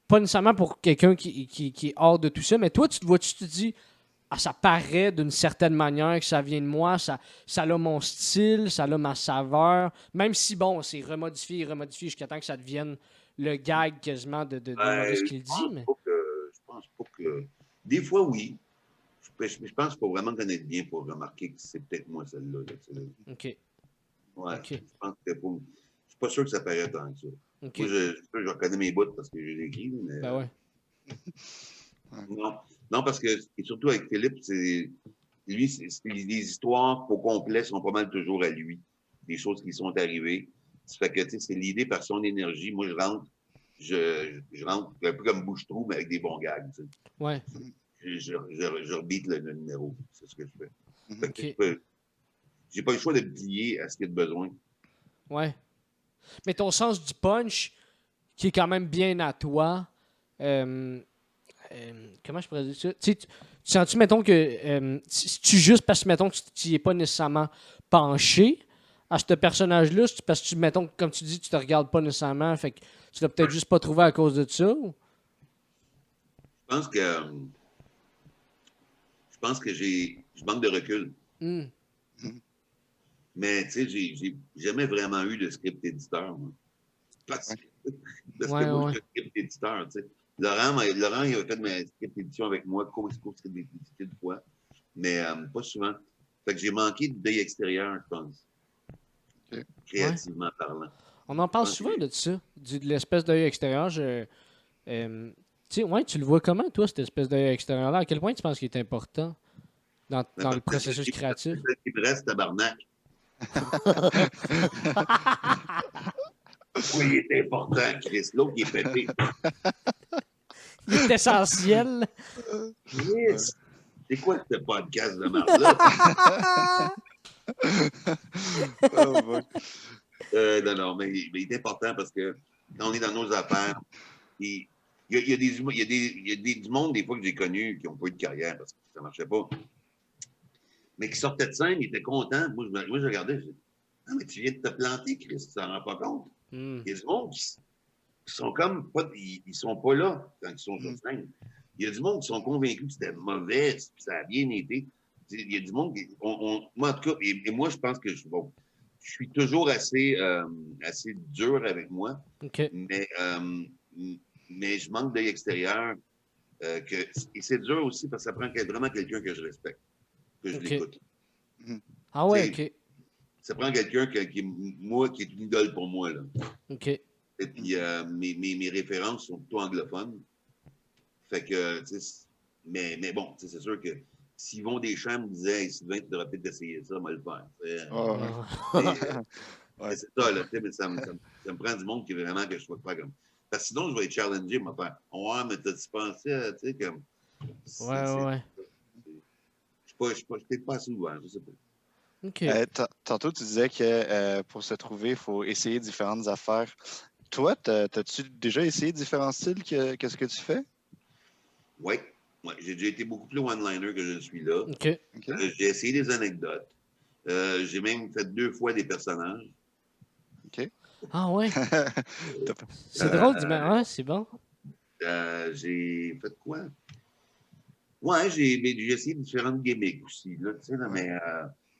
pas nécessairement pour quelqu'un qui est hors de tout ça, mais toi, tu te vois, tu te dis, ah, ça paraît d'une certaine manière que ça vient de moi, ça a mon style, ça a ma saveur, même si, bon, c'est remodifié jusqu'à temps que ça devienne le gag quasiment de ce qu'il dit. Mais... Je pense pas que... Des fois, oui. Je pense qu'il faut vraiment connaître bien pour remarquer que c'est peut-être moi, celle-là. OK. Ouais. Okay. Je pense que je suis pas sûr que ça paraît tant que ça. Okay. Moi, je reconnais mes bouts parce que je les écris, mais... Ben ouais. Non, parce que, et surtout avec Philippe, les histoires au complet sont pas mal toujours à lui. Des choses qui sont arrivées. Ça fait que, tu sais, c'est l'idée par son énergie. Moi, je rentre un peu comme bouche-trou, mais avec des bons gags, tu sais. Ouais. Je rebite le numéro. C'est ce que je fais. Fait que Okay. j'ai pas le choix de plier à ce qu'il y a de besoin. Ouais. Mais ton sens du punch, qui est quand même bien à toi, comment je pourrais dire ça? Tu sens-tu, mettons, que tu juste parce que, mettons, que tu n'y es pas nécessairement penché à ce personnage-là, parce que, mettons, comme tu dis, tu te regardes pas nécessairement, fait que tu l'as peut-être juste pas trouvé à cause de ça? Ou? Je pense que je manque de recul. Mm. Mais, tu sais, j'ai jamais vraiment eu de script éditeur, moi. Parce que moi, je suis script éditeur, tu sais. Laurent, il avait fait ma script édition avec moi, co-script édition une fois, mais pas souvent. Fait que j'ai manqué d'œil extérieur, je pense. Okay. Créativement parlant. On en parle souvent de ça, de l'espèce d'œil extérieur. Tu sais, ouais, tu le vois comment, toi, cette espèce d'œil extérieur-là? À quel point tu penses qu'il est important dans le processus créatif? Il me reste tabarnak. Pourquoi il est important, Chris? L'autre, il est pété. Il est essentiel. Chris, c'est quoi ce podcast de merde-là? Non, mais il est important parce que quand on est dans nos affaires, il y a du monde, des fois, que j'ai connu qui n'ont pas eu de carrière parce que ça ne marchait pas. Mais qui sortaient de scène, ils étaient contents. Moi, je regardais, je disais, ah, mais tu viens de te planter, Chris, tu t'en rends pas compte. Il y a du monde qui sont comme pas, ils sont pas là quand ils sont sur scène. Il y a du monde qui sont convaincus que c'était mauvais, que ça a bien été. Il y a du monde qui, moi, en tout cas, et moi, je pense que je suis toujours assez dur avec moi. Okay. Mais je manque d'œil extérieur. Et c'est dur aussi parce que ça prend vraiment quelqu'un que je respecte, que je l'écoute. Ah ouais, OK. Ça prend quelqu'un qui est une idole pour moi. Là. OK. Et puis, mes références sont plutôt anglophones. Fait que, mais bon, c'est sûr que Sylvain Deschamps me disait, hey, Sylvain, tu devrais peut-être essayer ça, moi le faire. C'est ça, là, mais ça me prend du monde qui est vraiment que je sois pas comme. Parce que sinon, je vais être challengé, me faire. Ouais, mais t'as-tu pensé, tu sais, comme. Ouais. Je suis peut-être pas assez ouvert, je sais pas. Okay. Tantôt, tu disais que pour se trouver, il faut essayer différentes affaires. Toi, as-tu déjà essayé différents styles que ce que tu fais? Oui. J'ai déjà été beaucoup plus one-liner que je ne suis là. Okay. J'ai essayé des anecdotes. J'ai même fait 2 fois des personnages. OK. Ah ouais? C'est drôle, ouais, c'est bon. J'ai fait quoi? Ouais, j'ai essayé différentes gimmicks aussi. Là, mais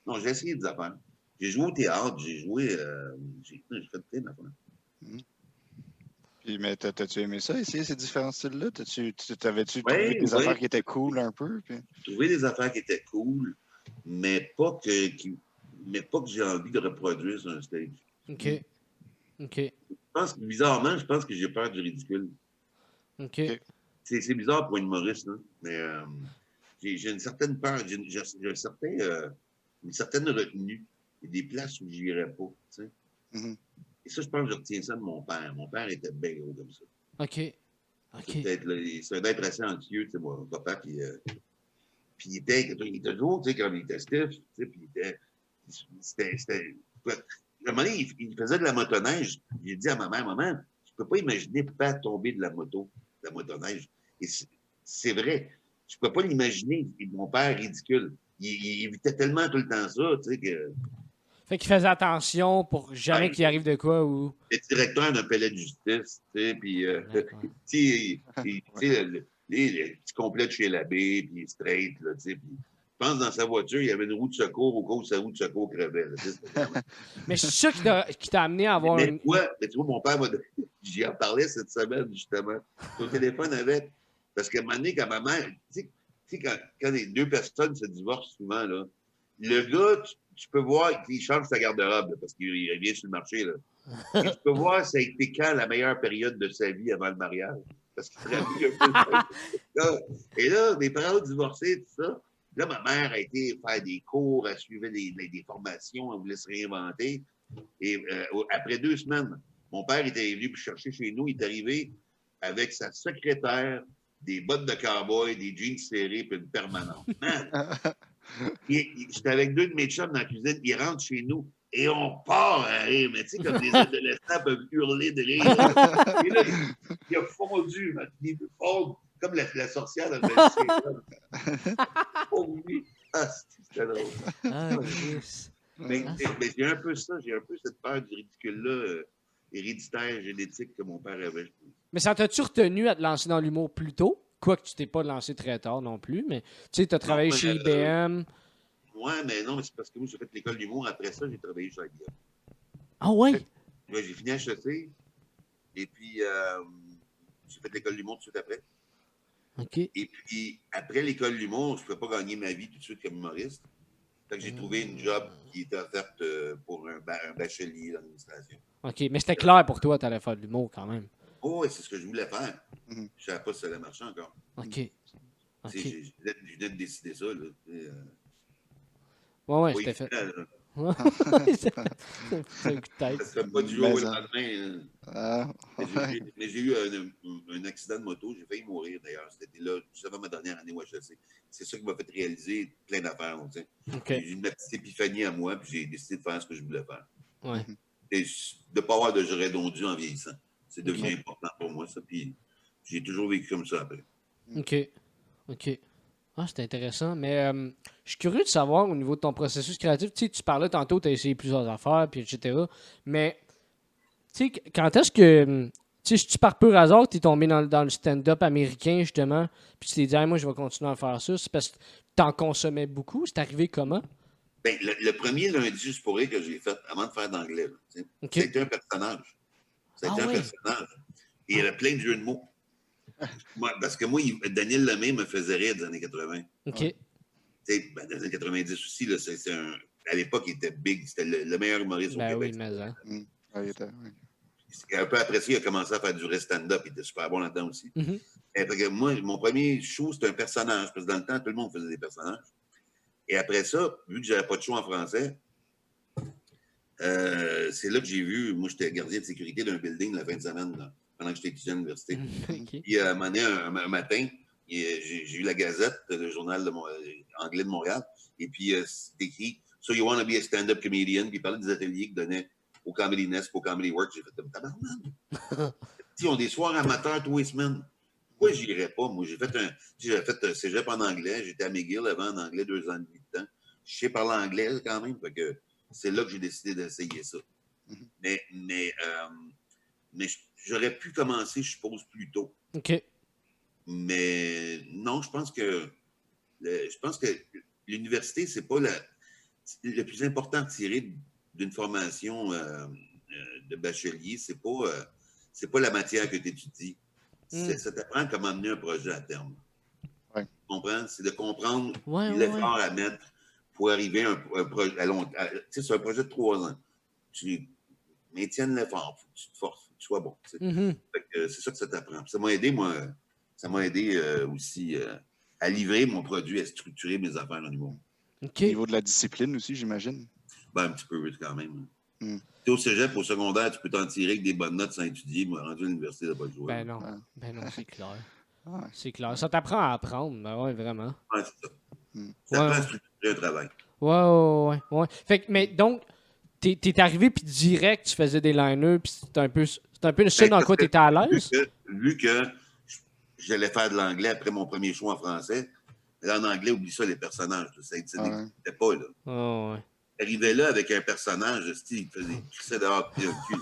non, j'ai essayé des affaires. J'ai joué au théâtre, j'ai fait plein d'affaires. Puis, mais t'as-tu aimé ça, essayer ces différents styles-là? T'avais-tu trouvé des affaires qui étaient cool un peu? Puis... Trouvé des affaires qui étaient cool, mais pas que j'ai envie de reproduire sur un stage. OK. Bizarrement, je pense que j'ai peur du ridicule. OK. C'est bizarre pour un humoriste, hein, mais j'ai une certaine peur, j'ai une certaine retenue. Il y a des places où je n'irais pas, tu sais. Et ça, je pense que je retiens ça de mon père. Mon père était bien gros comme ça. OK. C'est un être assez anxieux, tu sais, mon papa, puis il était toujours, tu sais, quand il était stiff, tu sais, puis à un moment donné, il faisait de la motoneige. J'ai dit à ma mère, maman, je peux pas imaginer pas tomber de la motoneige. Et c'est vrai. Je peux pas l'imaginer. Mon père, ridicule. Il évitait tellement tout le temps ça, tu sais, que. Fait qu'il faisait attention pour jamais qu'il arrive de quoi ou. Le directeur d'un palais de justice, tu sais, puis, tu sais, les petits complets de chez l'abbé, puis straight, là, tu sais, puis je pense dans sa voiture, il y avait une roue de secours au cas où sa roue de secours crevait. Là, mais c'est ça qui t'a amené à avoir mais tu vois, mon père, j'y en parlais cette semaine, justement. Au téléphone avec. Parce qu'à un moment donné, quand ma mère, tu sais, quand les deux personnes se divorcent souvent, là, le gars, tu peux voir qu'il change sa garde-robe là, parce qu'il revient sur le marché. Là. Et tu peux voir ça a été quand la meilleure période de sa vie avant le mariage. Parce qu'il serait un peu. Et là, mes parents ont divorcé, tout ça. Là, ma mère a été faire des cours, elle suivait des formations, elle voulait se réinventer. Et après 2 semaines, mon père était venu me chercher chez nous. Il est arrivé avec sa secrétaire, des bottes de cow-boy, des jeans serrés et une permanente. Man! J'étais avec 2 de mes chums dans la cuisine. Ils rentrent chez nous et on part à rire. Mais tu sais, comme les adolescents peuvent hurler de rire. Et là, il a fondu, il fond, comme la sorcière de Belle. Oh oui! Ah, c'était drôle. Ah, yes. Mais j'ai un peu ça, j'ai un peu cette peur du ridicule-là, héréditaire, génétique que mon père avait. Mais ça t'a-tu retenu à te lancer dans l'humour plus tôt? Quoique tu t'es pas lancé très tard non plus, mais tu sais, tu as travaillé chez IBM. Ouais, mais non, mais c'est parce que moi, j'ai fait l'école d'humour. Après ça, j'ai travaillé chez IBM. Ah ouais? Ouais, j'ai fini à HEC. Et puis, j'ai fait l'école d'humour tout de suite après. OK. Et puis, après l'école d'humour, je ne pouvais pas gagner ma vie tout de suite comme humoriste. Fait que j'ai trouvé une job qui était offerte pour un bachelier d'administration. OK, mais c'était clair pour toi, tu allais faire de l'humour quand même. Oh, ouais, c'est ce que je voulais faire. Je ne savais pas si ça allait marcher encore. OK. Je venais de décider ça. Là. Ouais, c'était fait. C'est un coup de tête. Ça serait pas du jour au lendemain. Mais j'ai eu un accident de moto. J'ai failli mourir d'ailleurs. C'était là, juste avant ma dernière année au HEC. C'est ça qui m'a fait réaliser plein d'affaires. Okay. J'ai eu une petite épiphanie à moi, puis j'ai décidé de faire ce que je voulais faire. Ouais. Et de ne pas avoir de j'aurais dondu en vieillissant. C'est devenu important pour moi, ça. Puis j'ai toujours vécu comme ça après. OK. Ah, c'est intéressant. Mais je suis curieux de savoir au niveau de ton processus créatif. Tu sais, tu parlais tantôt, tu as essayé plusieurs affaires, puis etc. Mais, tu sais, quand est-ce que. Tu sais, si tu par pur hasard, tu es tombé dans le stand-up américain, justement, puis tu t'es dit, hey, moi, je vais continuer à faire ça. C'est parce que tu en consommais beaucoup. C'est arrivé comment? Ben, le premier lundi juste pour rire que j'ai fait avant de faire d'anglais, c'était un personnage. C'était un personnage. Et il y avait plein de jeux de mots. Parce que moi, Daniel Lemay me faisait rire des années 80. OK. Ben, dans les années 90 aussi, là, à l'époque, il était big. C'était le meilleur humoriste au Québec. Oui, mais Un peu après ça, il a commencé à faire du stand-up. Il était super bon là-dedans aussi. Fait que moi, mon premier show, c'était un personnage. Parce que dans le temps, tout le monde faisait des personnages. Et après ça, vu que j'avais pas de show en français, c'est là que j'ai vu, moi, j'étais gardien de sécurité d'un building la fin de semaine, là, pendant que j'étais étudiant à l'université. Puis, à un moment donné, un matin, j'ai eu la Gazette, le journal anglais de Montréal, et puis c'était écrit « So you want to be a stand-up comedian », puis il parlait des ateliers qu'il donnait au Comedy Nest, au Comedy Works. J'ai fait comme tabarnak. Ils ont des soirs amateurs tous les semaines. Pourquoi j'irais pas? Moi, j'avais fait cégep en anglais. J'étais à McGill avant en anglais 2 ans et demi de temps. Je sais parler anglais quand même. Fait que c'est là que j'ai décidé d'essayer ça. Mais j'aurais pu commencer, je suppose, plus tôt. OK. Mais non, je pense que l'université, c'est pas le plus important à tirer d'une formation de bachelier. C'est pas la matière que tu étudies. Ça t'apprend comment mener un projet à terme. Ouais. Tu comprends? C'est de comprendre l'effort à mettre pour arriver à un projet à long terme. C'est un projet de 3 ans. Tu maintiennes l'effort, il faut que tu te forces, faut que tu sois bon. C'est ça que ça t'apprend. Ça m'a aidé, moi. Ça m'a aidé aussi à livrer mon produit, à structurer mes affaires en humour. Au niveau de la discipline aussi, j'imagine. Ben, un petit peu quand même. Au cégep, au secondaire, tu peux t'en tirer avec des bonnes notes sans étudier. Moi, rendu à l'université, t'as pas le choix. Ben non, c'est clair. Ouais. C'est clair. Ça t'apprend à apprendre, ben ouais, vraiment. Ouais, c'est ça. Mm. Ça Ouais, prend à ouais. structurer un travail. Ouais. Fait que, mais donc, t'es arrivé, puis direct, tu faisais des liners, puis c'était un peu ça dans quoi t'étais à l'aise? Vu que j'allais faire de l'anglais après mon premier choix en français, là, en anglais, oublie ça, les personnages. Ça n'existait pas, là. Oh, ouais. Arrivait là avec un personnage, il crissait dehors, puis un cul.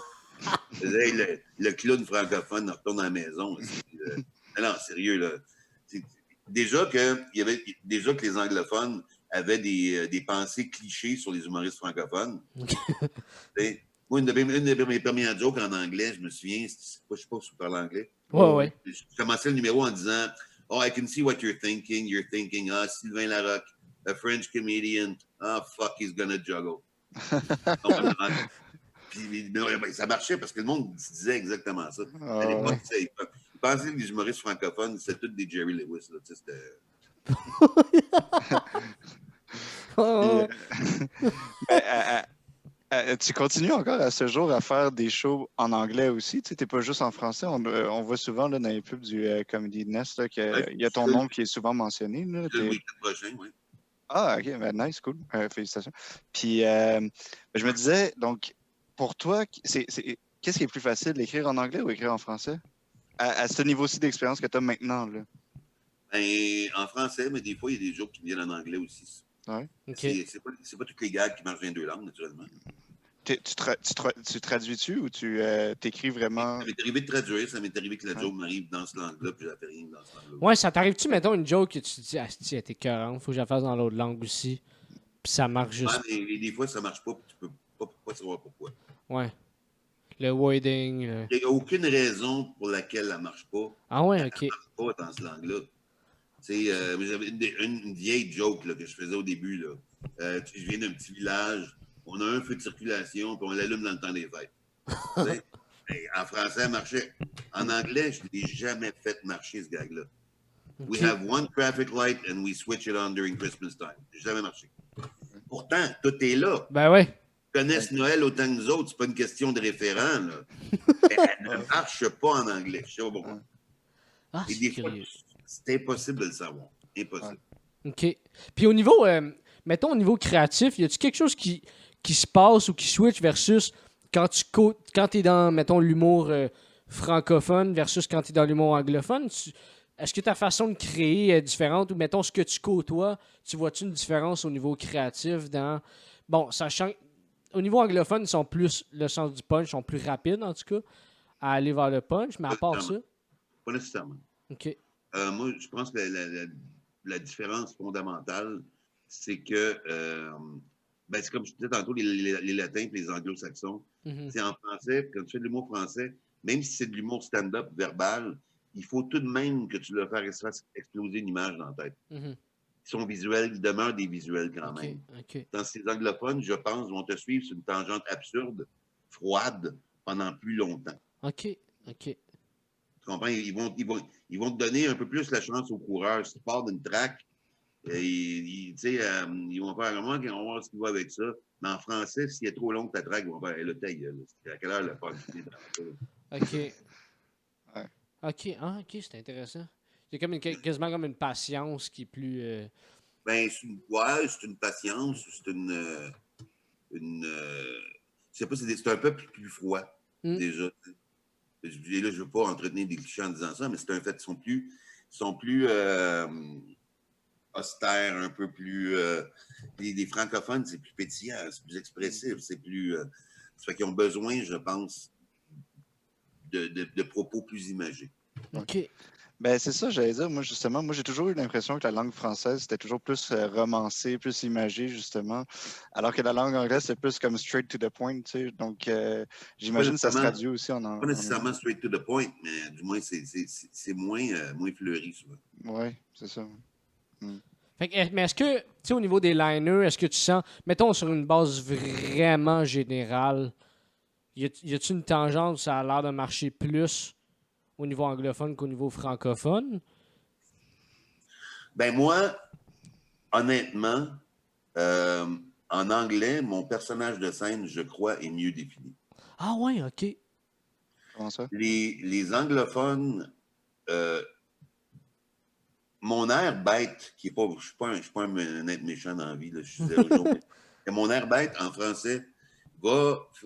Il faisait hey, le clown francophone retourne à la maison. Non, sérieux, là. Déjà que les anglophones avaient des pensées clichés sur les humoristes francophones. Moi, une de mes premières jokes en anglais, je me souviens, je sais pas si vous parlez anglais. Ouais. Je commençais le numéro en disant Oh, I can see what you're thinking. You're thinking, Sylvain Larocque, a French comedian. Oh, fuck, he's gonna juggle. Puis, ça marchait parce que le monde disait exactement ça. À l'époque, ils pensaient que les humoristes francophones, c'était tous des Jerry Lewis. Là, tu continues encore à ce jour à faire des shows en anglais aussi. Tu n'es pas juste en français. On voit souvent là, dans les pubs du Comedy Nest qu'il y a ton nom qui est souvent mentionné. Là, le week-end prochain, oui. Ah, OK. Ben, nice, cool. Félicitations. Puis, je me disais, donc, pour toi, qu'est-ce qui est plus facile, écrire en anglais ou écrire en français? À ce niveau-ci d'expérience que tu as maintenant, là. Ben, en français, mais des fois, il y a des jokes qui viennent en anglais aussi. Ouais. Okay. C'est pas toutes les gags qui marchent dans les deux langues, naturellement. Tu traduis-tu ou tu t'écris vraiment? Ça m'est arrivé de traduire, ça m'est arrivé que la joke m'arrive dans ce langue-là, puis je la fais rien dans ce langue-là. Ouais, ça t'arrive-tu, mettons, une joke que tu te dis, ah, si, elle était écœurante, faut que je la fasse dans l'autre langue aussi. Puis ça marche juste. Ouais, mais des fois, ça marche pas, puis tu peux pas savoir pourquoi. Ouais. Le wording. Il n'y a aucune raison pour laquelle elle marche pas. Ah ouais, Elle ok. marche pas dans ce langue-là. J'avais une vieille joke là, que je faisais au début. Là. Je viens d'un petit village, on a un feu de circulation, puis on l'allume dans le temps des fêtes. En français, elle marchait. En anglais, je ne l'ai jamais fait marcher, ce gag-là. Okay. We have one traffic light and we switch it on during Christmas time. Jamais marché. Pourtant, tout est là. Ben ouais. Ils connaissent Noël autant que nous autres, c'est pas une question de référent. Là. Elle ne marche pas en anglais. Je sais pas pourquoi. Ah, et des fois, c'est impossible de le savoir. Impossible. OK. Puis au niveau, mettons au niveau créatif, y a-tu quelque chose qui se passe ou qui switch versus quand tu es dans, mettons, l'humour francophone versus quand tu es dans l'humour anglophone? Est-ce que ta façon de créer est différente ou, mettons, ce que tu côtoies, tu vois-tu une différence au niveau créatif dans... Bon, sachant au niveau anglophone, ils sont plus, le sens du punch, sont plus rapides, en tout cas, à aller vers le punch, mais à part ça... Pas nécessairement. OK. Moi, je pense que la différence fondamentale, c'est que, c'est comme je disais tantôt, les latins et les anglo-saxons. C'est en français, quand tu fais de l'humour français, même si c'est de l'humour stand-up verbal, il faut tout de même que tu le fasses exploser une image dans la tête. Ils sont visuels, ils demeurent des visuels quand même. Dans ces anglophones, je pense, vont te suivre sur une tangente absurde, froide, pendant plus longtemps. OK. Tu comprends? Ils vont te donner un peu plus la chance aux coureurs. Si tu pars d'une track, ils vont faire comment? On va voir ce qu'ils vont avec ça. Mais en français, s'il est trop long que ta track, ils vont faire le taille. À quelle heure le pas OK. OK. Ah, OK, c'est intéressant. Il y a comme quasiment comme une patience qui est plus... c'est une patience, c'est je sais pas, c'est un peu plus froid, déjà. Et là, je ne veux pas entretenir des clichés en disant ça, mais c'est un fait qu'ils sont plus austères, un peu plus... les francophones, c'est plus pétillant, c'est plus expressif, c'est plus... ça fait qu'ils ont besoin, je pense, de propos plus imagés. OK. Ben, c'est ça, j'allais dire. Moi, justement, j'ai toujours eu l'impression que la langue française, c'était toujours plus romancé, plus imagé, justement. Alors que la langue anglaise, c'est plus comme straight to the point, tu sais. Donc, j'imagine que ça se traduit aussi en anglais. Pas nécessairement straight to the point, mais du moins, c'est moins fleuri, souvent. Oui, c'est ça. Mais est-ce que, tu sais, au niveau des liners, est-ce que tu sens, mettons sur une base vraiment générale, y a-t-il une tangente où ça a l'air de marcher plus au niveau anglophone qu'au niveau francophone? Ben moi, honnêtement, En anglais, mon personnage de scène, je crois, est mieux défini. Ah ouais, OK. Comment ça? Les anglophones, mon air bête, qui est pas, je suis pas un être méchant dans la vie, là, je suis zéro jour, mais mon air bête en français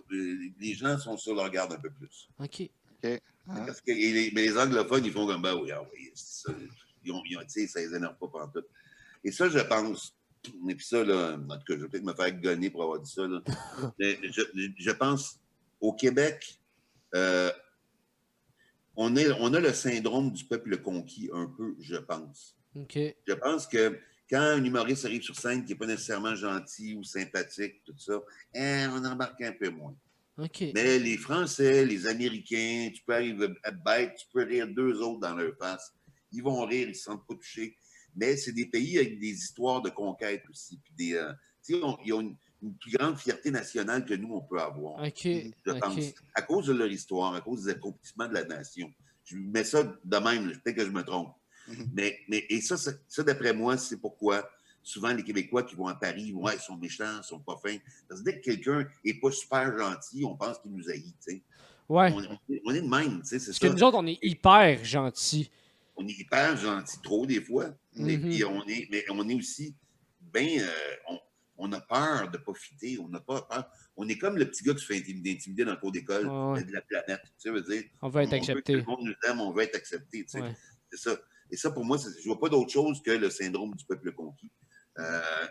les gens sont sur leur garde un peu plus. OK. OK. Ah. Parce que mais les anglophones, ils font comme, ben oui, ah oui, c'est ça. Tu sais, ça les énerve pas pendant tout. Et ça, je pense, et puis ça, là, en tout cas, je vais peut-être me faire gonner pour avoir dit ça, là. Mais je pense, au Québec, on a le syndrome du peuple conquis un peu, je pense. OK. Je pense que quand un humoriste arrive sur scène qui n'est pas nécessairement gentil ou sympathique, tout ça, on embarque un peu moins. OK. Mais les Français, les Américains, tu peux arriver à bête, tu peux rire deux autres dans leur face. Ils vont rire, ils ne se sentent pas touchés. Mais c'est des pays avec des histoires de conquête aussi. Puis ils ont une plus grande fierté nationale que nous, on peut avoir. OK. Je pense. À cause de leur histoire, à cause des accomplissements de la nation. Je mets ça de même, peut-être que je me trompe. Et ça, d'après moi, c'est pourquoi souvent les Québécois qui vont à Paris, ils sont méchants, ils sont pas fins. Parce que dès que quelqu'un n'est pas super gentil, on pense qu'il nous haït. Ouais. On est de même, c'est ça. Parce que nous autres, on est hyper gentils. On est hyper gentils trop des fois. Et puis on est aussi bien. On a peur de ne pas fitter. On n'a pas peur. On est comme le petit gars qui se fait intimider dans le cours d'école de la planète. Tu sais, veut dire, on veut être accepté. Tout le monde nous aime, on veut être accepté. Tu sais. Ouais. C'est ça. Et ça, pour moi, je ne vois pas d'autre chose que le syndrome du peuple conquis.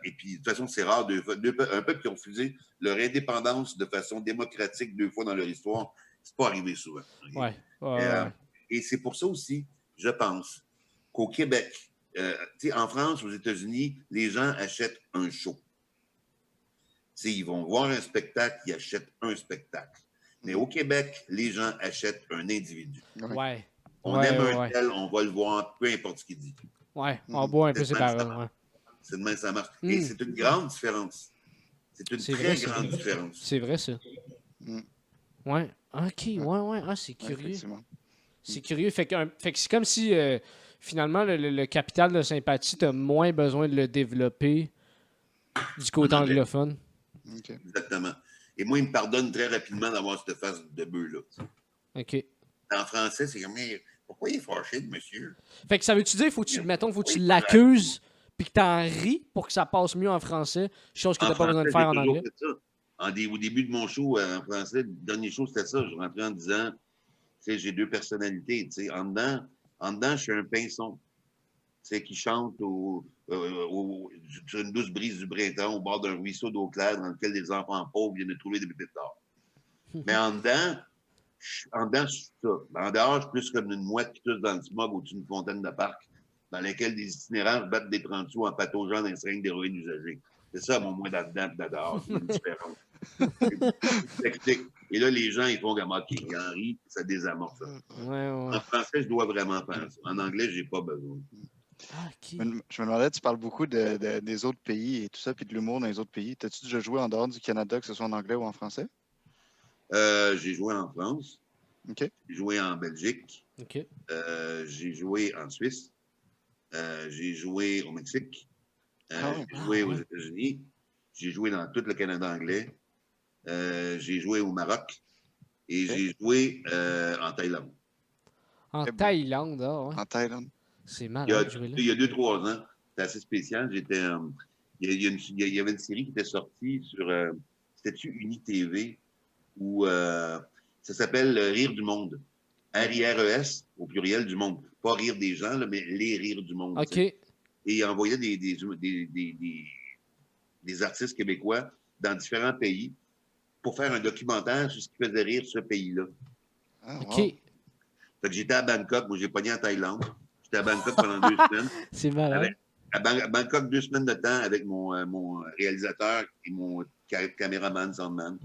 Et puis, de toute façon, c'est rare. Un peuple qui a refusé leur indépendance de façon démocratique 2 fois dans leur histoire, c'est pas arrivé souvent. Okay? Ouais. Et c'est pour ça aussi, je pense, qu'au Québec, en France, aux États-Unis, les gens achètent un show. Ils vont voir un spectacle, ils achètent un spectacle. Mais au Québec, les gens achètent un individu. Ouais. On aime un tel, on va le voir, peu importe ce qu'il dit. Ouais, on boit un peu ses paroles. Ouais. C'est de même ça marche. Et c'est une grande différence. C'est une très grande différence. C'est vrai, ça. Ouais. OK, ouais. Ah, c'est curieux. C'est curieux. Fait que c'est comme si, finalement, le capital de sympathie, tu as moins besoin de le développer du côté anglophone. Okay. Exactement. Et moi, il me pardonne très rapidement d'avoir cette face de bœuf-là. OK. En français, c'est comme, mais pourquoi il est fâché de monsieur? Fait que ça veut-tu dire, faut que tu l'accuses puis que tu en ris pour que ça passe mieux en français, chose que tu n'as pas besoin de faire en anglais? Au début de mon show en français, le dernier show, c'était ça. Je rentrais en disant, j'ai 2 personnalités. En dedans, je suis un pinson qui chante sur une douce brise du printemps au bord d'un ruisseau d'eau claire dans lequel des enfants pauvres viennent de trouver des pépites d'or. Mais en dedans, je suis ça. En dehors, je suis plus comme une mouette qui tousse dans le smog au-dessus d'une fontaine de parc, dans laquelle des itinérants battent des prends-sous en pataugeant dans les seringues d'héroïne usagées. C'est ça, mon moi là-dedans et là-dehors. C'est une différence. Et là, les gens, ils font comme OK, quand rient, ça désamorce ça. Ouais. En français, je dois vraiment faire ça. En anglais, j'ai pas besoin. Je me demandais, tu parles beaucoup des autres pays et tout ça, puis de l'humour dans les autres pays. T'as-tu déjà joué en dehors du Canada, que ce soit en anglais ou en français? J'ai joué en France. Okay. J'ai joué en Belgique. Okay. J'ai joué en Suisse. J'ai joué au Mexique. J'ai joué aux États-Unis. J'ai joué dans tout le Canada anglais. J'ai joué au Maroc. Et j'ai joué en Thaïlande. En Thaïlande, ouais. En Thaïlande. C'est malade. Il y a 2-3 ans, c'était assez spécial. Il y avait une série qui était sortie sur. C'était-tu UniTV? Où ça s'appelle Rire du monde. R-I-R-E-S, au pluriel du monde. Pas rire des gens, là, mais les rires du monde. OK. Et il envoyait des artistes québécois dans différents pays pour faire un documentaire sur ce qui faisait rire ce pays-là. OK. Fait que j'étais à Bangkok, moi j'ai pogné en Thaïlande. J'étais à Bangkok pendant 2 semaines. C'est malade. À Bangkok, 2 semaines de temps avec mon réalisateur et mon caméraman, soundman.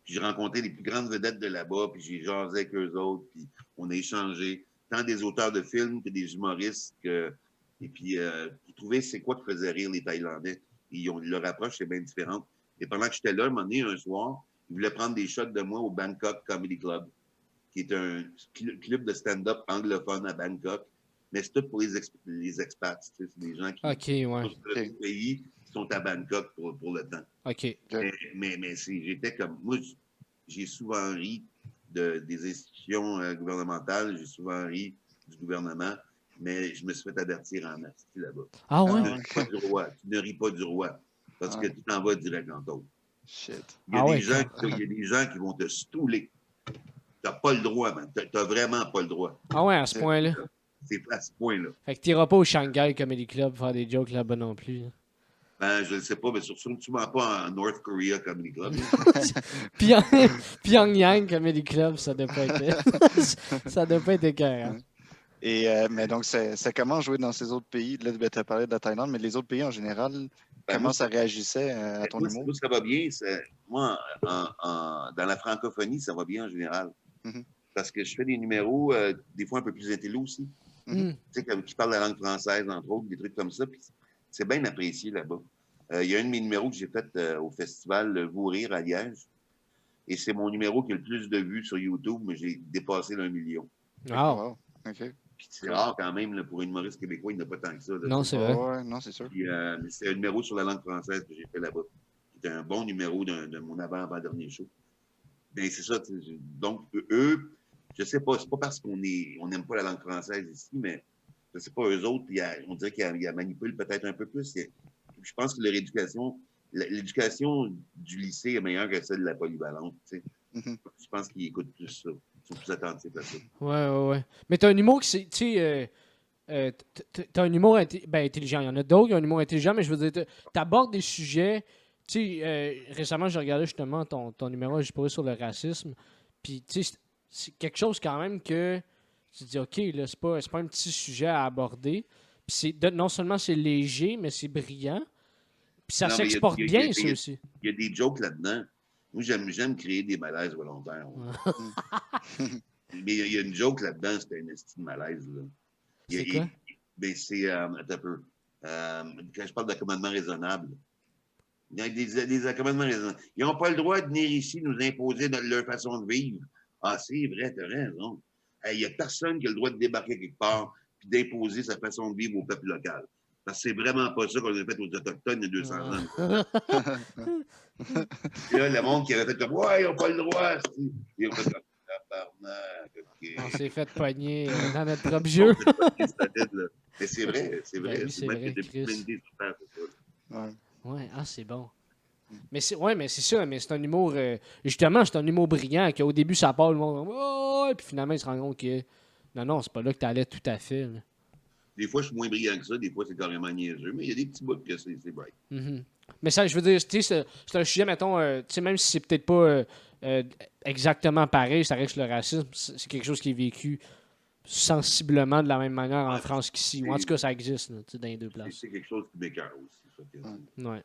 Puis j'ai rencontré les plus grandes vedettes de là-bas, puis j'ai jasé avec eux autres, puis on a échangé, tant des auteurs de films que des humoristes. Et puis, ils trouvaient c'est quoi qui faisait rire les Thaïlandais. Et leur approche est bien différente. Et pendant que j'étais là, un soir, ils voulaient prendre des shots de moi au Bangkok Comedy Club, qui est un club de stand-up anglophone à Bangkok. Mais c'est tout pour les expats. C'est des gens qui sont dans le pays. qui sont à Bangkok pour le temps. OK. Mais j'étais comme. Moi, j'ai souvent ri des institutions gouvernementales, j'ai souvent ri du gouvernement, mais je me suis fait avertir en masse là-bas. Ah Ah ouais? Tu ne ris pas du roi. Tu ne ris pas du roi. Parce que tu t'en vas direct en taupe. Shit. Il y a Ah ouais, des gens qui vont te stouler. Tu n'as pas le droit, man. Tu n'as vraiment pas le droit. Ah ouais, à ce point-là. C'est à ce point-là. Fait que t'iras pas au Shanghai Comedy Club faire des jokes là-bas non plus. Là. Ben, je ne sais pas, mais sûrement pas en North Korea Comedy Club. Pyongyang Comedy Club, ça doit pas être. Ça doit pas être écœurant. Et, mais donc, c'est comment jouer dans ces autres pays? Là, tu as parlé de la Thaïlande, mais les autres pays en général, comment moi, ça réagissait à ton humour? Moi, ça va bien. Moi, dans la francophonie, ça va bien en général. Mhm. Parce que je fais des numéros, des fois un peu plus intello aussi. Mm. Tu sais, comme qui parlent la langue française, entre autres, des trucs comme ça. Puis c'est bien apprécié là-bas. Il y a un de mes numéros que j'ai fait au festival Vous Rire à Liège. Et c'est mon numéro qui a le plus de vues sur YouTube, mais j'ai dépassé l'1 million. Wow. Wow. OK. Puis c'est rare quand même, là, pour un humoriste québécois, il n'y en a pas tant que ça. Là, Non, c'est vrai. Ouais, non, c'est sûr. Puis, c'est un numéro sur la langue française que j'ai fait là-bas. C'était un bon numéro de mon avant-dernier show. Ben, c'est ça. Donc, eux, je sais pas, c'est pas parce qu'on n'aime pas la langue française ici, mais je sais pas, eux autres, on dirait qu'ils manipulent peut-être un peu plus. Je pense que l'éducation du lycée est meilleure que celle de la polyvalente. Tu sais. Mhm. Je pense qu'ils écoutent plus ça. Ils sont plus attentifs à ça. Ouais. Mais t'as un humour qui c'est. Tu sais, t'as un humour intelligent. Il y en a d'autres qui ont un humour intelligent, mais je veux dire, t'abordes des sujets. Tu sais, récemment, j'ai regardé justement ton numéro, j'ai posé sur le racisme. Puis, tu sais, c'est quelque chose quand même que tu te dis, OK, là, c'est pas un petit sujet à aborder. Puis, non seulement c'est léger, mais c'est brillant. Puis, ça Non, mais s'exporte bien, ça aussi. Il y a des jokes là-dedans. Moi, j'aime créer des malaises volontaires. Mais il y a une joke là-dedans, c'était un esti de malaise. Là. C'est quoi? Ben, c'est, attends un peu. Quand je parle d'accommodement raisonnable, il y a des accommodements raisonnables. Ils n'ont pas le droit de venir ici nous imposer leur façon de vivre. Ah, c'est vrai, t'as raison. Il n'y a personne qui a le droit de débarquer quelque part et d'imposer sa façon de vivre au peuple local. Parce que c'est vraiment pas ça qu'on a fait aux Autochtones il y a 200 ans. Et là, le monde qui avait fait comme, ouais, ils n'ont pas le droit. Ils ont fait comme, tabarnak, OK. On s'est fait pogner dans notre propre jeu. Mais c'est vrai, c'est vrai. Ben oui, c'est même vrai, que depuis Chris. 22 sur Terre, c'est ça. Ouais. Ouais, c'est bon. Mais c'est ça, mais c'est un humour justement, c'est un humour brillant qu'au début ça part le monde oh, et puis finalement ils se rendent compte que non, c'est pas là que t'allais tout à fait. Là. Des fois, je suis moins brillant que ça, des fois, c'est carrément niaiseux, mais il y a des petits bouts que c'est bright. Mm-hmm. Mais ça, je veux dire, tu sais, c'est un sujet, mettons, tu sais, même si c'est peut-être pas exactement pareil, ça reste le racisme, c'est quelque chose qui est vécu sensiblement de la même manière en France qu'ici. Ou en tout cas, ça existe là, dans les deux places. C'est quelque chose qui m'écoeure aussi. Ça, Ouais.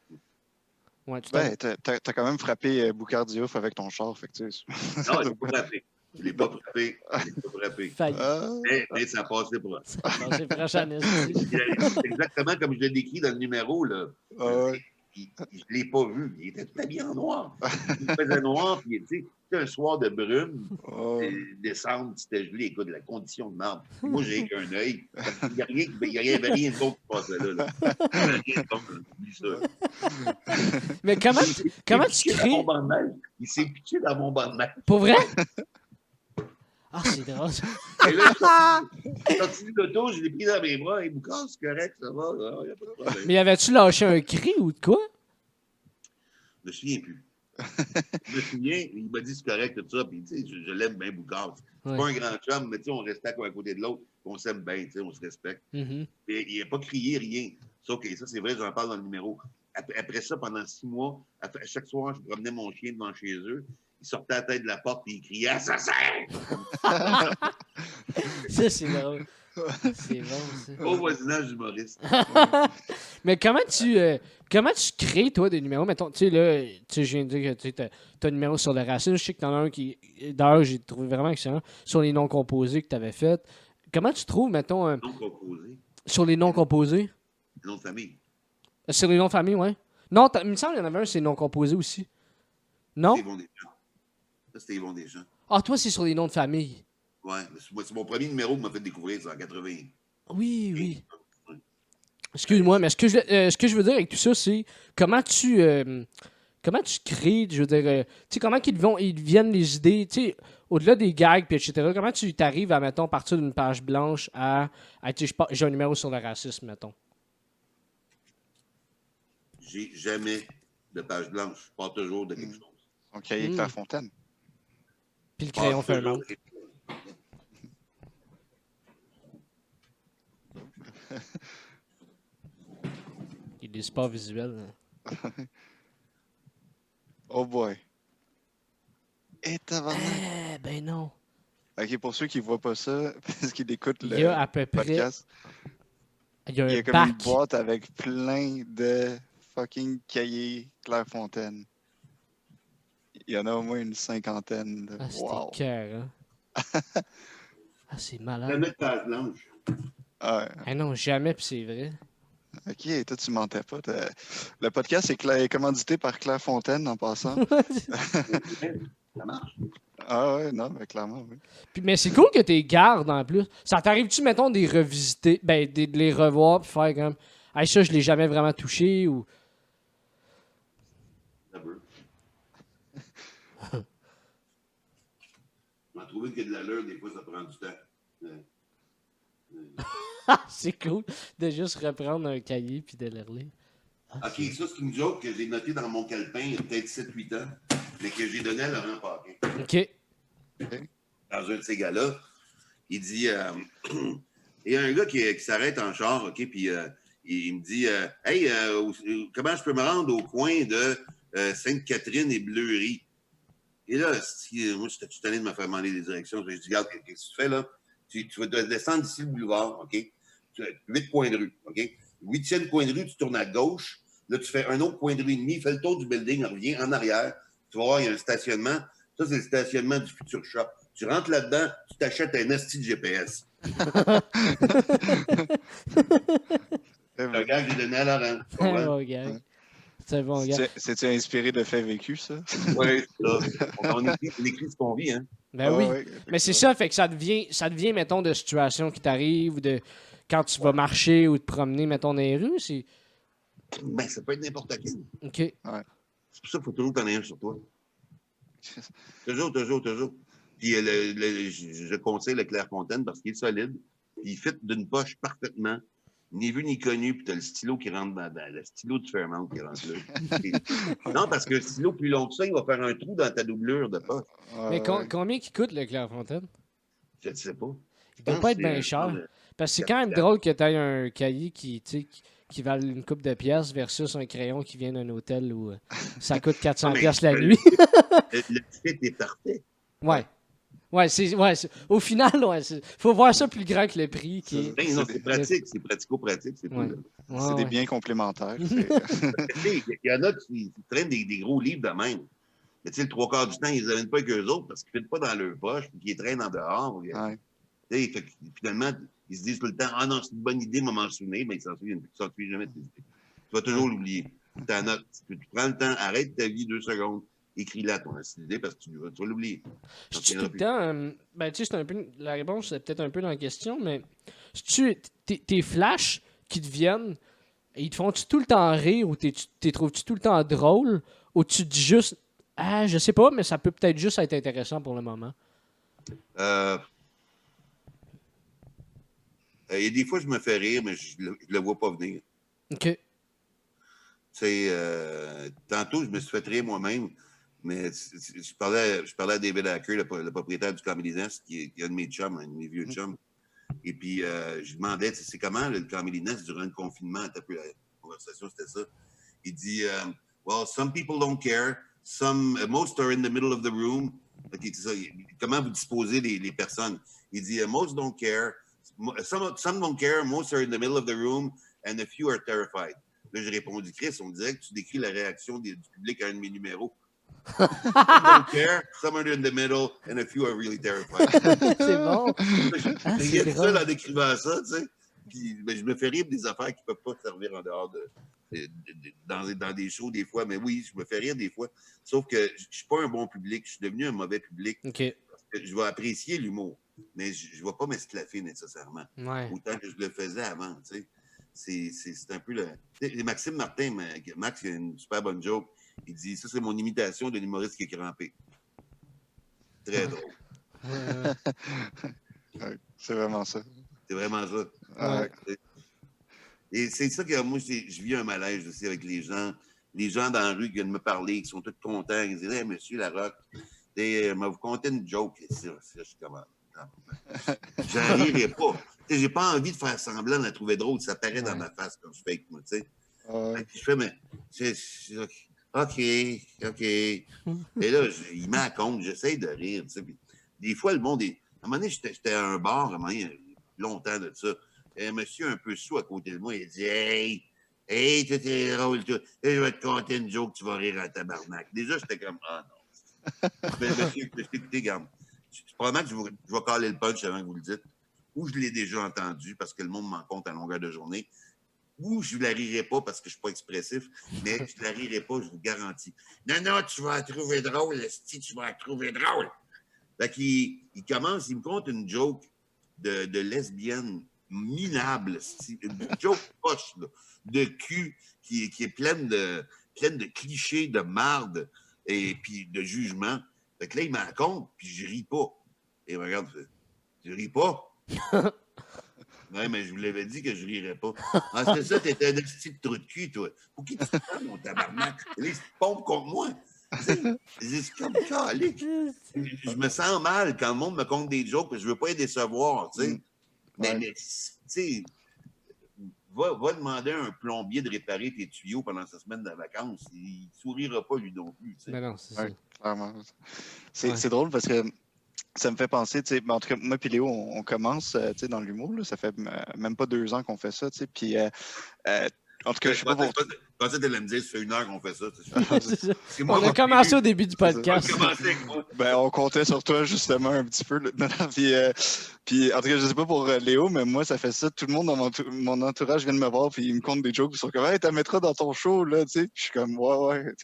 Ouais, tout Ben, t'as quand même frappé Boucard Diouf avec ton char, fait que tu sais. non, je l'ai pas frappé. Je l'ai pas frappé. Je l'ai pas frappé. Failli. Mais ça passait pas. C'est prochain. C'est exactement comme je l'ai décrit dans le numéro, là. Je l'ai pas vu. Il était tout habillé en noir. Il faisait noir, puis tu sais, c'était un soir de brume. Décembre, c'était gelé. Écoute, la condition de marde. Moi, j'ai qu'un œil. Il n'y avait rien d'autre qui passait là. Rien d'autre. Oublie ça. Mais comment tu crées... Il s'est pitché dans mon banc de neige. Pour vrai? Ah, c'est drôle. Et là, je suis sorti de l'auto, je l'ai pris dans mes bras. Et Boucard, c'est correct, ça va. Il n'y a pas de problème. Mais avais-tu lâché un cri ou de quoi? Je me souviens plus. Je me souviens, il m'a dit c'est correct, tout ça. Puis, tu sais, je l'aime bien, Boucard. C'est pas un grand chum, mais tu sais, on restait à côté de l'autre. On s'aime bien, tu sais, on se respecte. Mm-hmm. Et il n'a pas crié rien. OK, ça, c'est vrai, j'en parle dans le numéro. Après ça, pendant 6 mois, à chaque soir, je promenais mon chien devant chez eux. Il sortait à la tête de la porte et il criait « Assassin! » Ça, c'est drôle. C'est bon, ça. Au voisinage humoriste. Mais comment tu crées, toi, des numéros? Mettons, tu sais, là, je viens de dire que tu as un numéro sur le racisme. Je sais que tu en as un qui, d'ailleurs, j'ai trouvé vraiment excellent, sur les noms composés que tu avais fait. Comment tu trouves, mettons, Non composé. sur les noms composés? Les noms de famille. Sur les noms de famille, ouais. Non, il me semble qu'il y en avait un, c'est les noms composés aussi. Non? C'est Yvon Deschamps. Ça, c'était Yvon Deschamps. Ah, toi, c'est sur les noms de famille. Ouais, c'est mon premier numéro qui m'a fait découvrir, c'est en 80. Oui. Excuse-moi, mais ce que je veux dire avec tout ça, c'est comment tu crées, je veux dire, tu sais, comment ils viennent les idées, tu sais, au-delà des gags, puis etc., comment tu t'arrives à, mettons, partir d'une page blanche tu sais, j'ai un numéro sur le racisme, mettons. J'ai jamais de page blanche. Je pars toujours de quelque chose. Son cahier Clairefontaine. Puis le Je pars crayon fait un toujours autre. de quelque chose. Il y a des sports visuels. Oh boy. Et tabarnak. Ben non. Ok, pour ceux qui ne voient pas ça, parce qu'ils écoutent Il y a à le peu près... podcast, Il y a il y un a comme une bac. boîte avec plein de fucking cahiers Clairefontaine. Il y en a au moins une cinquantaine. Ah, c'était Wow. cœur, hein? Ah, c'est malade. Jamais de page blanche. Ah, Ah non, jamais, puis c'est vrai. ok, toi, tu mentais pas. Le podcast est commandité par Clairefontaine en passant. Ça marche. Ah ouais, non, mais clairement, oui. Puis, mais c'est cool que tu les gardes en plus. Ça t'arrive-tu, mettons, de les revisiter, de les revoir, puis faire comme, hey, ça, je l'ai jamais vraiment touché, ou. Ça veut. On a trouvé qu'il y a de l'allure, des fois, ça prend du temps. C'est cool de juste reprendre un cahier puis de le relire. OK, ça, c'est une joke que j'ai notée dans mon calepin il y a peut-être 7-8 ans, mais que j'ai donnée à Laurent Paquin. OK. Dans un de ces gars-là, il dit il y a un gars qui s'arrête en char, OK, puis il me dit Hey, comment je peux me rendre au coin de Sainte-Catherine et Bleury? Et là, moi, j'étais tout allé de me faire demander des directions. Je dis Regarde, qu'est-ce que tu fais là? Tu vas descendre ici le boulevard, OK? 8 coins de rue, OK? 8e coin de rue, tu tournes à gauche. Là, tu fais un autre coin de rue et demi, fais le tour du building, reviens en arrière. Tu vas voir, il y a un stationnement. Ça, c'est le stationnement du Futur Shop. Tu rentres là-dedans, tu t'achètes un asti de GPS. C'est un gars que j'ai donné à Laurent. C'est un bon gars. C'est un bon gars. C'est-tu inspiré de faits vécus, ça? Oui, c'est ça. On écrit ce qu'on vit, hein? Ben oui. Ouais, Mais c'est ça, fait que ça devient, mettons, de situations qui t'arrivent, ou de quand tu vas marcher ou te promener, mettons, dans les rues. C'est. Ben, ça peut être n'importe qui. OK. C'est pour ça qu'il faut toujours t'en aies un sur toi. Toujours. Puis je conseille le Clairefontaine parce qu'il est solide. Puis il fit d'une poche parfaitement. Ni vu ni connu. Puis tu as le stylo qui rentre dans le stylo de Fairmount qui rentre là. Non, parce que le stylo plus long que ça, il va faire un trou dans ta doublure de poche. Mais combien il coûte, le Clairefontaine? Je ne sais pas. Il doit pas être bien cher. Parce que c'est quand même drôle que tu aies un cahier qui valent une couple de pièces versus un crayon qui vient d'un hôtel où ça coûte 400 pièces la nuit. Le fit est parfait. Ouais. Au final, faut voir ça plus grand que le prix. Non, c'est pratique, c'est pratico-pratique, c'est tout. Ouais. C'est des biens complémentaires. Il y en a qui traînent des gros livres de même. Mais tu sais, le 3/4 du temps, ils ne les amènent pas avec eux autres parce qu'ils ne pas dans leur poche et qu'ils les traînent en dehors. Finalement, ils se disent tout le temps Ah non, c'est une bonne idée, m'en souvenir, mais ils s'en souviennent jamais de tes idées. Tu vas toujours l'oublier. Tu prends le temps, arrête ta vie 2 secondes, écris-la ton idée parce que tu vas l'oublier. Je dis tout le temps, ben tu sais, c'est un peu, la réponse c'est peut-être un peu dans la question, mais tes flashs qui te viennent, ils te font-tu tout le temps rire ou t'es trouves-tu tout le temps drôle ou tu dis juste ah, je sais pas, mais ça peut peut-être juste être intéressant pour le moment? Il y a des fois, je me fais rire, mais je le vois pas venir. OK. Tantôt, je me suis fait rire moi-même, mais je parlais à David Hacker, le propriétaire du Comedy Nest, qui est un de mes chums, un de mes vieux chums. Et puis, je demandais, c'est comment le Comedy Nest durant le confinement? La conversation, c'était ça. Il dit, well, some people don't care. Most are in the middle of the room. Okay, c'est ça. Comment vous disposez les personnes? Il dit, most don't care. Some don't care. Most are in the middle of the room. And a few are terrified. Là, j'ai répondu, Chris, on dirait que tu décris la réaction du public à un de mes numéros. Some don't care. Some are in the middle. And a few are really terrified. C'est bon. Il y a ça en décrivant ça, tu sais. Puis, je me fais rire des affaires qui ne peuvent pas servir en dehors dans des shows des fois. Mais oui, je me fais rire des fois. Sauf que je ne suis pas un bon public. Je suis devenu un mauvais public. OK. Parce que je vais apprécier l'humour. Mais je ne vais pas m'esclaffer nécessairement. Ouais. Autant que je le faisais avant, tu sais. c'est un peu le... Maxime Martin, Max, il a une super bonne joke. Il dit, ça, c'est mon imitation de l'humoriste qui est crampé. Très drôle. Ouais, c'est vraiment ça. C'est vraiment ça. Ouais. Et c'est ça que moi, je vis un malaise aussi avec les gens. Les gens dans la rue qui viennent me parler, qui sont tous contents. Ils disent, hey, monsieur Larocque, vous contez une joke. Je suis comme, j'en rirai pas. J'ai pas envie de faire semblant de la trouver drôle. Ça paraît dans ma face quand je fake, moi, tu sais. Puis je fais, mais, OK. Et là, il met à compte, j'essaie de rire, tu sais. Puis, des fois, le monde est. À un moment donné, j'étais à un bar, à un moment donné, il y a longtemps de ça. Un monsieur un peu sous à côté de moi, il dit, hey, tu es drôle, toi. Je vais te conter une joke, tu vas rire en tabarnak. Déjà, j'étais comme, ah non. Mais monsieur, écoutez, regarde. Probablement que je vais caler le punch avant que vous le dites. Ou je l'ai déjà entendu parce que le monde m'en compte à longueur de journée. Ou je ne la rirai pas parce que je ne suis pas expressif, mais je ne la rirai pas, je vous garantis. Non, tu vas la trouver drôle, si tu vas la trouver drôle. Fait qu'il commence, il me conte une joke de lesbienne minable, une joke poche, là, de cul, qui est pleine de clichés, de marde et puis de jugement. Fait que là, il m'en compte, puis je ris pas. Et il me regarde, je ris pas? Ouais, mais je vous l'avais dit que je rirais pas. Ah, c'est ça, t'étais un petit trou de cul, toi. Pour qui tu te prends, mon tabarnak? Et là, il se pompe contre moi. C'est comme calique. Je me sens mal quand le monde me compte des jokes, parce que je veux pas les décevoir, tu sais. Mais tu sais, va demander à un plombier de réparer tes tuyaux pendant sa semaine de vacances. Il sourira pas, lui non plus, tu sais. Mais non, c'est ça. Clairement. C'est drôle parce que ça me fait penser, tu sais, en tout cas, moi et Léo, on commence, tu sais, dans l'humour, là, ça fait même pas 2 ans qu'on fait ça, tu sais, puis en tout cas, je sais pas pour... Je pensais que tu allais me dire, ça fait 1 heure qu'on fait ça. On a commencé au début du podcast. On comptait sur toi, justement, un petit peu. Puis, en tout cas, je sais pas pour Léo, mais moi, ça fait ça. Tout le monde dans mon entourage vient de me voir, puis ils me comptent des jokes. Ils sont comme, hey, t'as mettra dans ton show, là, tu sais. Je suis comme, ouais.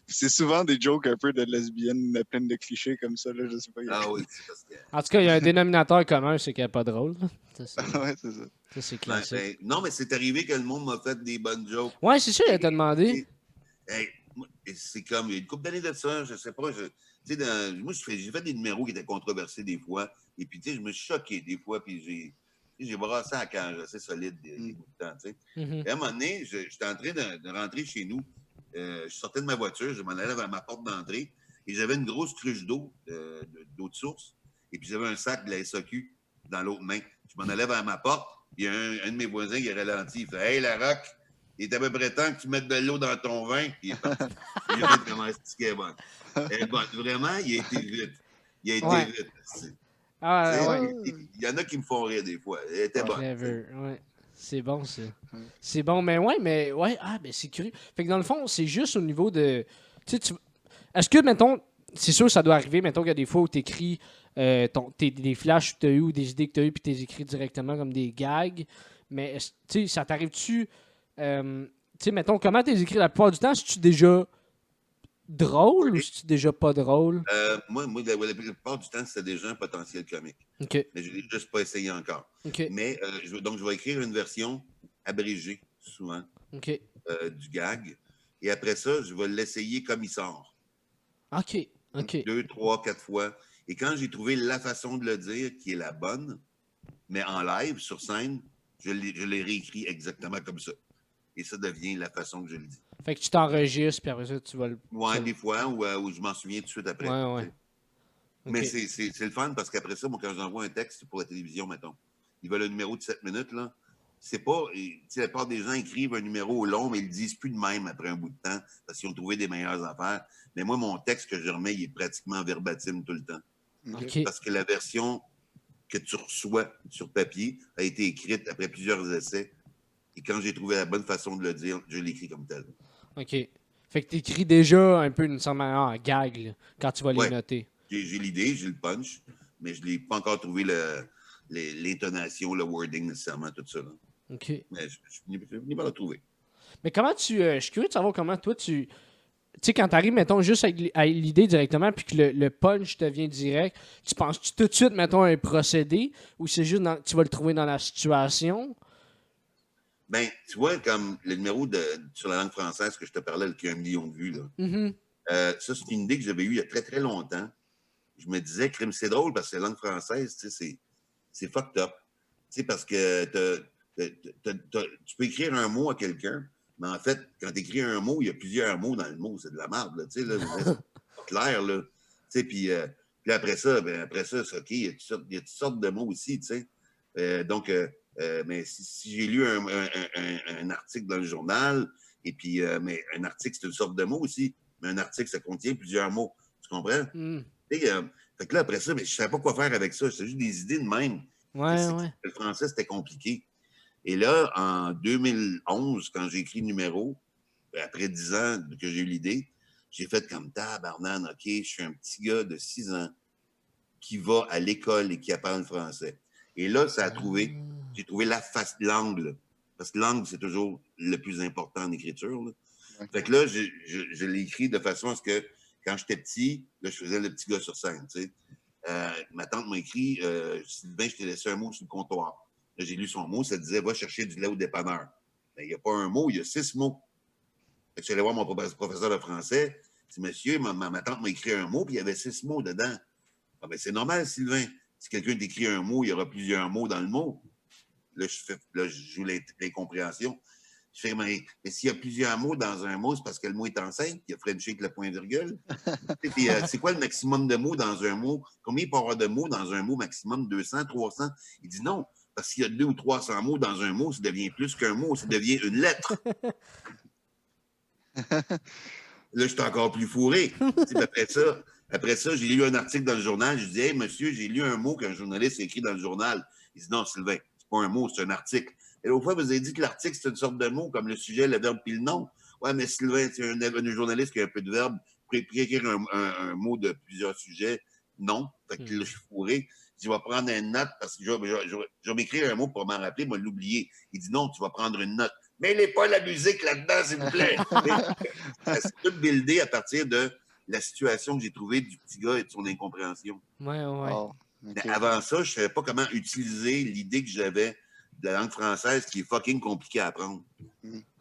C'est souvent des jokes un peu de lesbiennes, pleines de clichés comme ça, là, je sais pas. Ah oui, c'est parce que... En tout cas, il y a un dénominateur commun, c'est qu'elle n'est pas drôle. Ouais, c'est ça. Ça, c'est classique. Non, mais c'est arrivé que le monde m'a fait des bonnes jokes. Ouais, c'est sûr, il t'a demandé. C'est comme, il y a une couple d'années de ça, je sais pas. Moi, j'ai fait des numéros qui étaient controversés des fois. Et puis, tu sais, je me suis choqué des fois. Puis, j'ai brassé à la cage assez solide des bouts de temps, tu sais. Et à un moment donné, j'étais en train de rentrer chez nous. Je sortais de ma voiture, je m'en allais vers ma porte d'entrée. Et j'avais une grosse cruche d'eau, d'eau de source. Et puis, j'avais un sac de la SAQ dans l'autre main. Je m'en allais vers ma porte. Il y a un de mes voisins qui a ralenti. Il fait, hey, Larocque, il est à peu près temps que tu mettes de l'eau dans ton vin. Puis il est parti. Il a fait comment est-ce qu'elle est bonne. Elle est bonne. Vraiment, il a été vite. Vite. Il y en a qui me font rire des fois. Elle était bonne. Ouais. C'est bon, ça. C'est bon, mais c'est curieux. Fait que dans le fond, c'est juste au niveau de... Est-ce que, mettons, c'est sûr que ça doit arriver, mettons qu'il y a des fois où tu écris des flashs que tu as eu ou des idées que tu as eues puis tu les écris directement comme des gags, mais ça t'arrive-tu... mettons, comment tu les écris la plupart du temps? Est-ce-tu déjà drôle ou est-ce déjà pas drôle? Moi, la plupart du temps, c'est déjà un potentiel comique. Okay. Mais je ne l'ai juste pas essayé encore. Okay. Mais donc, je vais écrire une version abrégée, souvent, du gag. Et après ça, je vais l'essayer comme il sort. OK. 2, 3, 4 fois. Et quand j'ai trouvé la façon de le dire qui est la bonne, mais en live, sur scène, je l'ai réécrit exactement comme ça. Et ça devient la façon que je le dis. Fait que tu t'enregistres, puis après ça, tu vas le... Ouais, des fois, où je m'en souviens tout de suite après. Ouais. Mais c'est le fun, parce qu'après ça, moi, quand j'envoie un texte pour la télévision, mettons, ils veulent un numéro de 7 minutes, là. C'est pas... La plupart des gens écrivent un numéro long, mais ils le disent plus de même après un bout de temps, parce qu'ils ont trouvé des meilleures affaires. Mais moi, mon texte que je remets, il est pratiquement verbatim tout le temps. Okay. Parce que la version que tu reçois sur papier a été écrite après plusieurs essais. Et quand j'ai trouvé la bonne façon de le dire, je l'écris comme tel. OK. Fait que tu écris déjà un peu d'une certaine manière en gag là, quand tu vas les noter. J'ai l'idée, j'ai le punch, mais je n'ai pas encore trouvé l'intonation, le wording nécessairement, tout ça. Là. OK. Mais je n'ai pas le trouver. Mais comment je suis curieux de savoir comment toi tu sais, quand tu arrives, mettons, juste à l'idée directement, puis que le punch te vient direct, tu penses-tu tout de suite, mettons, à un procédé, ou c'est juste tu vas le trouver dans la situation? Ben, tu vois, comme le numéro sur la langue française que je te parlais, qui a 1 million de vues, là. Mhm. Ça, c'est une idée que j'avais eue il y a très, très longtemps. Je me disais, crime, c'est drôle parce que la langue française, tu sais, c'est fucked up. Tu sais, parce que tu peux écrire un mot à quelqu'un, mais en fait, quand tu écris un mot, il y a plusieurs mots dans le mot. C'est de la merde, là. Tu sais, là, c'est pas clair, là. Tu sais, puis après ça, c'est OK, il y a toutes sortes de mots aussi, tu sais. Donc, mais si j'ai lu un article dans le journal, et puis, mais un article, c'est une sorte de mot aussi, mais un article, ça contient plusieurs mots. Tu comprends? Mm. Fait que là, après ça, mais je ne savais pas quoi faire avec ça. C'était juste des idées de même. Ouais. Le français, c'était compliqué. Et là, en 2011, quand j'ai écrit le numéro, après 10 ans que j'ai eu l'idée, j'ai fait comme tabarnane, OK, je suis un petit gars de 6 ans qui va à l'école et qui apprend le français. Et là, j'ai trouvé l'angle. Parce que l'angle, c'est toujours le plus important en écriture. Là. Ouais. Fait que là, je l'ai écrit de façon à ce que, quand j'étais petit, là, je faisais le petit gars sur scène, tu sais. Ma tante m'a écrit Sylvain, je t'ai laissé un mot sur le comptoir. Là, j'ai lu son mot, ça disait va chercher du lait au dépanneur. Mais il n'y a pas un mot, il y a 6 mots. Fait que je suis allé voir mon professeur de français. Je dis monsieur, ma tante m'a écrit un mot, puis il y avait 6 mots dedans. Ah, ben, c'est normal, Sylvain. Si quelqu'un t'écrit un mot, il y aura plusieurs mots dans le mot. Là, je joue l'incompréhension. Je fais, mais s'il y a plusieurs mots dans un mot, c'est parce que le mot est enceinte, il y a Frenché avec le point-virgule. Puis, c'est quoi le maximum de mots dans un mot? Combien il peut y avoir de mots dans un mot maximum? 200, 300? Il dit non, parce qu'il y a 200 ou 300 mots dans un mot, ça devient plus qu'un mot, ça devient une lettre. Là, je suis encore plus fourré. Après ça, j'ai lu un article dans le journal. Je dis, hey, monsieur, j'ai lu un mot qu'un journaliste a écrit dans le journal. Il dit, non, Sylvain, c'est pas un mot, c'est un article. Et l'autre fois, vous avez dit que l'article, c'est une sorte de mot, comme le sujet, le verbe puis le nom. Ouais, mais Sylvain, c'est un journaliste qui a un peu de verbe. Pour écrire un mot de plusieurs sujets, non. Fait que là, je suis fourré. Je vais prendre une note parce que je vais m'écrire un mot pour m'en rappeler, moi l'oublier. Il dit, non, tu vas prendre une note. Mais il n'est pas la musique là-dedans, s'il vous plaît. C'est tout buildé à partir de la situation que j'ai trouvée du petit gars et de son incompréhension. Ouais. Oh, Mais OK. avant ça, je ne savais pas comment utiliser l'idée que j'avais de la langue française qui est fucking compliquée à apprendre.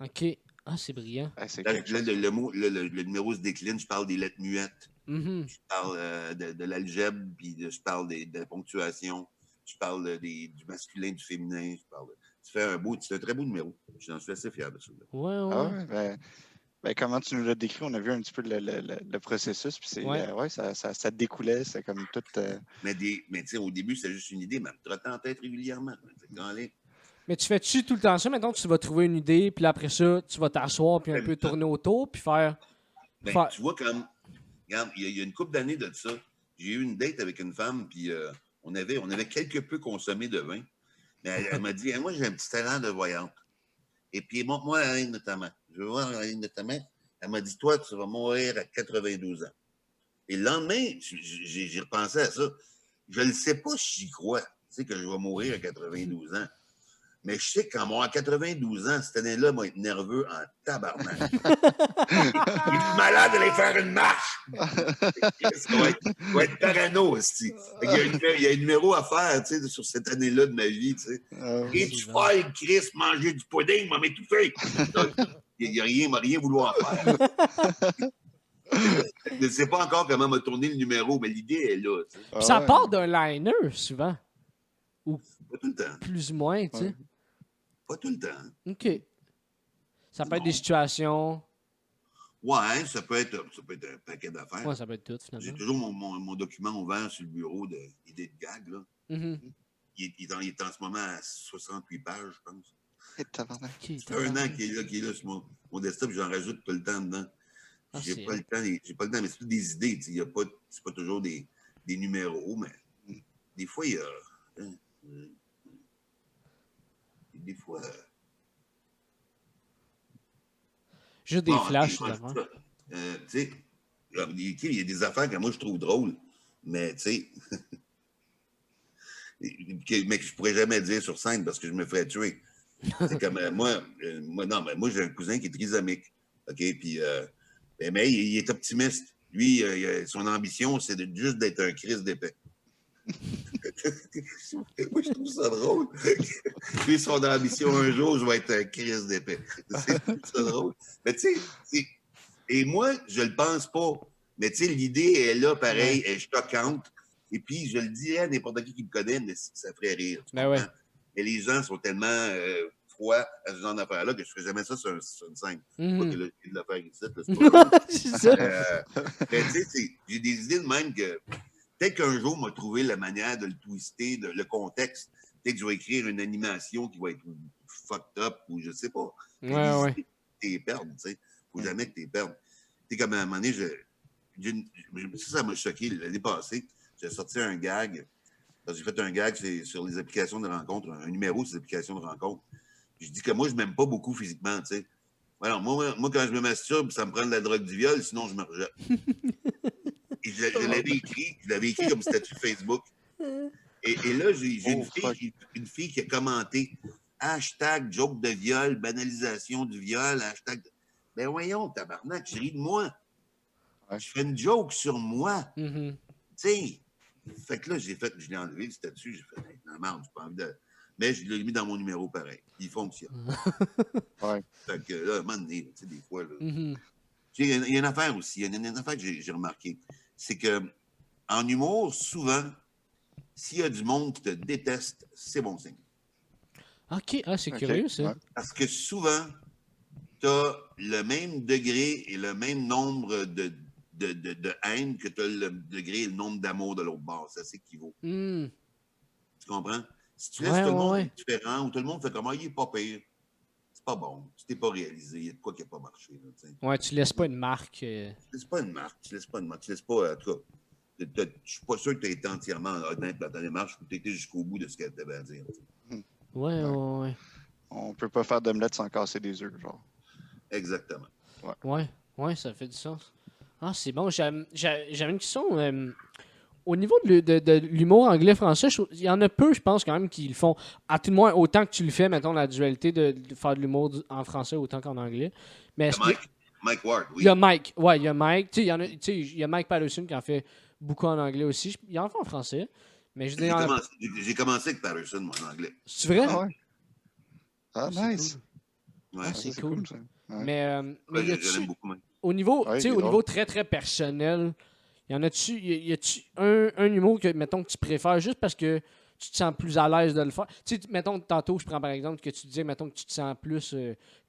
OK. Ah, c'est brillant. C'est Là, quelque chose. le numéro se décline, je parle des lettres muettes, Mhm. je parle de l'algèbre, puis je parle de la ponctuation, je parle du masculin, du féminin, tu fais un très beau numéro. J'en suis assez fier de ça. Ouais. Ah ouais, ben, comment tu nous l'as décrit, on a vu un petit peu le processus, puis Ouais. ça découlait, c'est comme tout. Mais tu sais, au début, c'est juste une idée, mais elle me trottait en tête régulièrement. Mais tu fais-tu tout le temps ça? Maintenant, tu vas trouver une idée, puis après ça, tu vas t'asseoir, puis un peu tourner autour, puis faire. Tu vois, regarde, il y a une couple d'années de ça, j'ai eu une date avec une femme, puis on avait quelque peu consommé de vin. Mais elle m'a dit, moi, j'ai un petit talent de voyante. Et puis, montre-moi la ligne de ta main. Je veux voir la ligne de ta main. Elle m'a dit, toi, tu vas mourir à 92 ans. Et le lendemain, j'ai repensé à ça. Je ne sais pas si j'y crois, tu sais, que je vais mourir à 92 ans. Mais je sais qu'en moi, à 92 ans, cette année-là, moi, être nerveux en tabarnak. Il est malade d'aller faire une marche. Ça va être parano aussi. Il y a un numéro à faire, tu sais, sur cette année-là de ma vie, tu sais. Es-tu folle, Chris, manger du pudding, m'a m'étouffer? Il n'y a rien, m'a rien vouloir faire. Je ne sais pas encore comment m'a tourné le numéro, mais l'idée est là. Tu sais. Puis ça part d'un liner, souvent. Ou pas tout le temps. Plus ou moins, tu sais. Pas tout le temps. OK. Ça peut être des situations. Ouais, ça peut être un paquet d'affaires. Ouais, ça peut être tout, finalement. J'ai toujours mon document ouvert sur le bureau d'idées de gag, là. Mm-hmm. Il est en ce moment à 68 pages, je pense. Okay, ça fait un an qu'il est là sur mon desktop, j'en rajoute tout le temps dedans. J'ai pas le temps, mais c'est toutes des idées. C'est pas toujours des numéros, mais des fois, il y a. Des fois. Juste des flashs, d'avant. Tu sais, il y a des affaires que moi je trouve drôles, mais tu sais. mais que je pourrais jamais dire sur scène parce que je me ferais tuer. C'est comme moi, j'ai un cousin qui est trisomique. OK? Puis, mais il est optimiste. Lui, son ambition, c'est juste d'être un Christ d'épais. Moi, je trouve ça drôle. Lui, son ambition, un jour, je vais être un Chris d'épée. C'est ça drôle. Mais tu sais, et moi, je le pense pas. Mais tu sais, l'idée est là, pareil, elle est choquante. Et puis, je le dis à n'importe qui me connaît, mais ça ferait rire. Tu comprends? Mais les gens sont tellement froids à ce genre d'affaires-là que je ne ferais jamais ça sur une scène. Pas que là, je de le faire ici, là, c'est pas drôle. C'est ça. Mais tu sais, j'ai des idées de même que peut-être qu'un jour, on m'a trouvé la manière de le twister, le contexte. Peut-être que je vais écrire une animation qui va être fucked up ou je sais pas. Ouais. Tu t'es perdu, tu sais. Faut jamais que tu perdes. Tu sais, comme à un moment donné, ça m'a choqué l'année passée. J'ai sorti un gag. J'ai fait un gag sur les applications de rencontre, un numéro sur les applications de rencontre. Je dis que moi, je m'aime pas beaucoup physiquement, tu sais. Alors, moi, quand je me masturbe, ça me prend de la drogue du viol, sinon je me rejette. Et je l'avais écrit comme statut Facebook. Et là, j'ai une fille qui a commenté hashtag joke de viol, banalisation du viol, hashtag. Ben voyons, tabarnak, je ris de moi. Ouais. Je fais une joke sur moi. Tu sais. Fait que là, je l'ai enlevé le statut, j'ai fait, hey, non, merde, j'ai pas envie de. Mais je l'ai mis dans mon numéro pareil. Il fonctionne. Ouais. Fait que là, à un moment donné, tu sais, des fois, là. Il y a une affaire aussi, il y a une affaire que j'ai remarqué. C'est que en humour, souvent, s'il y a du monde qui te déteste, c'est bon signe. OK, c'est curieux, ça. Ouais. Parce que souvent, tu as le même degré et le même nombre de haine que tu as le degré et le nombre d'amour de l'autre bord. Ça s'équivaut. Tu comprends? Si tu laisses tout le monde différent ou tout le monde fait comme il est pas pire, c'est pas bon. Tu t'es pas réalisé. Il y a de quoi qui n'a pas marché. Là, tu laisses pas une marque. Tu laisses pas une marque. Tu laisses pas, en tout cas, je suis pas sûr que tu as été entièrement honnête dans ta démarche ou que tu été jusqu'au bout de ce qu'elle t'avait à dire. Ouais. On peut pas faire d'omelette sans casser des œufs, genre. Exactement. Ouais, ça fait du sens. Ah, c'est bon. J'avais une question. Au niveau de l'humour anglais-français, il y en a peu, je pense, quand même, qui le font. À tout le moins, autant que tu le fais, mettons, la dualité de faire de l'humour en français autant qu'en anglais. Mais Mike Ward, oui. Il y a Mike. Ouais, il y a Mike. Il y a Mike Patterson qui en fait beaucoup en anglais aussi. Il en fait en français. Mais j'ai commencé avec Patterson, moi, en anglais. C'est vrai? Ah ouais. Ah, nice. Cool. Ouais. C'est cool. Ça. Ouais. Mais je l'aime beaucoup, même. Au niveau très, très personnel, y a-tu un humour que, mettons, que tu préfères juste parce que tu te sens plus à l'aise de le faire? Tu sais, mettons, tantôt, je prends par exemple que tu disais, mettons, que tu te sens plus,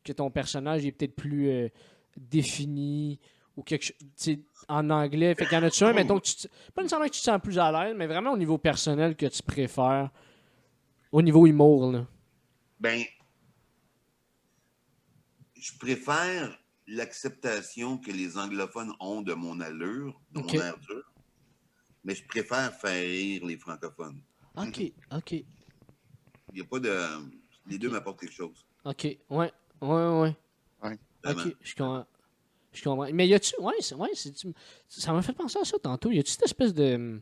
que ton personnage est peut-être plus défini ou quelque chose, en anglais. Fait qu'il y en a-tu un, mettons, que pas nécessairement que tu te sens plus à l'aise, mais vraiment au niveau personnel que tu préfères, au niveau humour, là? Ben, je préfère l'acceptation que les anglophones ont de mon allure, de mon air dur, mais je préfère faire rire les francophones. OK. Il n'y a pas de... Les deux m'apportent quelque chose. OK, ouais. OK, je comprends. Mais y a-tu... ça m'a fait penser à ça tantôt. Y a-tu cette espèce de...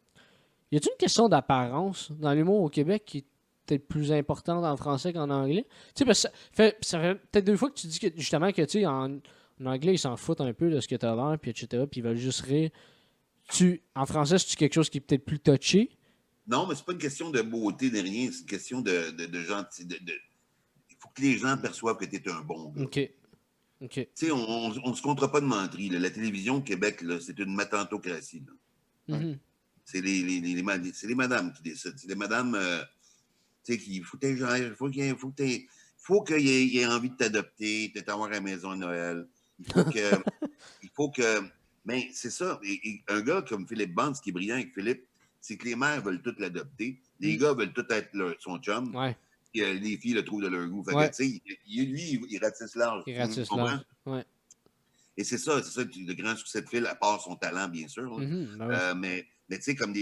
Y a-tu une question d'apparence dans l'humour au Québec qui est peut-être plus importante en français qu'en anglais? Tu sais, parce que ça fait peut-être 2 fois que tu dis que, justement que, tu sais, en anglais, ils s'en foutent un peu de ce que t'as l'air, puis etc., puis ils veulent juste rire. En français, c'est-tu quelque chose qui est peut-être plus touché? Non, mais c'est pas une question de beauté ni rien, c'est une question de gentil. Il faut que les gens perçoivent que tu es un bon gars. OK. Tu sais, on ne se comptera pas de menterie. Là. La télévision au Québec, là, c'est une matantocratie. Là. C'est les madames qui décident. C'est les madames tu sais, il faut qu'il ait envie de t'adopter, de t'avoir à la maison à Noël. Il faut que. Mais c'est ça. Et un gars comme Philippe Bonds, ce qui est brillant avec Philippe, c'est que les mères veulent toutes l'adopter. Les gars veulent tout être son chum. Ouais. Et les filles le trouvent de leur goût. Fait que, tu sais, lui, il ratisse large. Il ratisse large. Ouais. Et c'est ça le grand succès de Phil, à part son talent, bien sûr. Mais tu sais, comme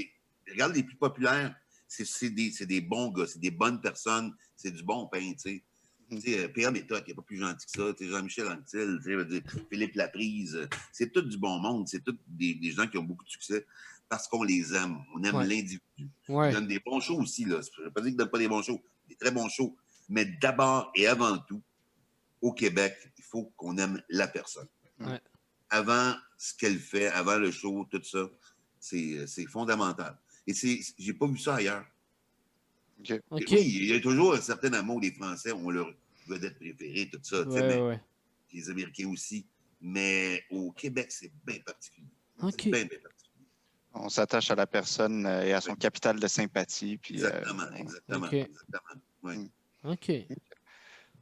regarde les plus populaires, c'est des bons gars, c'est des bonnes personnes, c'est du bon pain, tu sais. Tu sais, Pierre Méthode, qui n'est pas plus gentil que ça. Tu sais, Jean-Michel Anctil, Philippe Laprise, c'est tout du bon monde. C'est tous des gens qui ont beaucoup de succès parce qu'on les aime. On aime l'individu. Ouais. Ils donnent des bons shows aussi. Là. Je ne veux pas dire qu'ils ne donnent pas des bons shows, des très bons shows. Mais d'abord et avant tout, au Québec, il faut qu'on aime la personne. Ouais. Avant ce qu'elle fait, avant le show, tout ça, c'est fondamental. Et j'ai pas vu ça ailleurs. OK. OK. Oui, il y a toujours un certain amour. Les Français ont leur vedette préférée, tout ça. Mais Ouais. les Américains aussi. Mais au Québec, c'est bien particulier. OK. C'est bien particulier. On s'attache à la personne et à son capital de sympathie. Puis, Exactement. OK. Ouais. OK.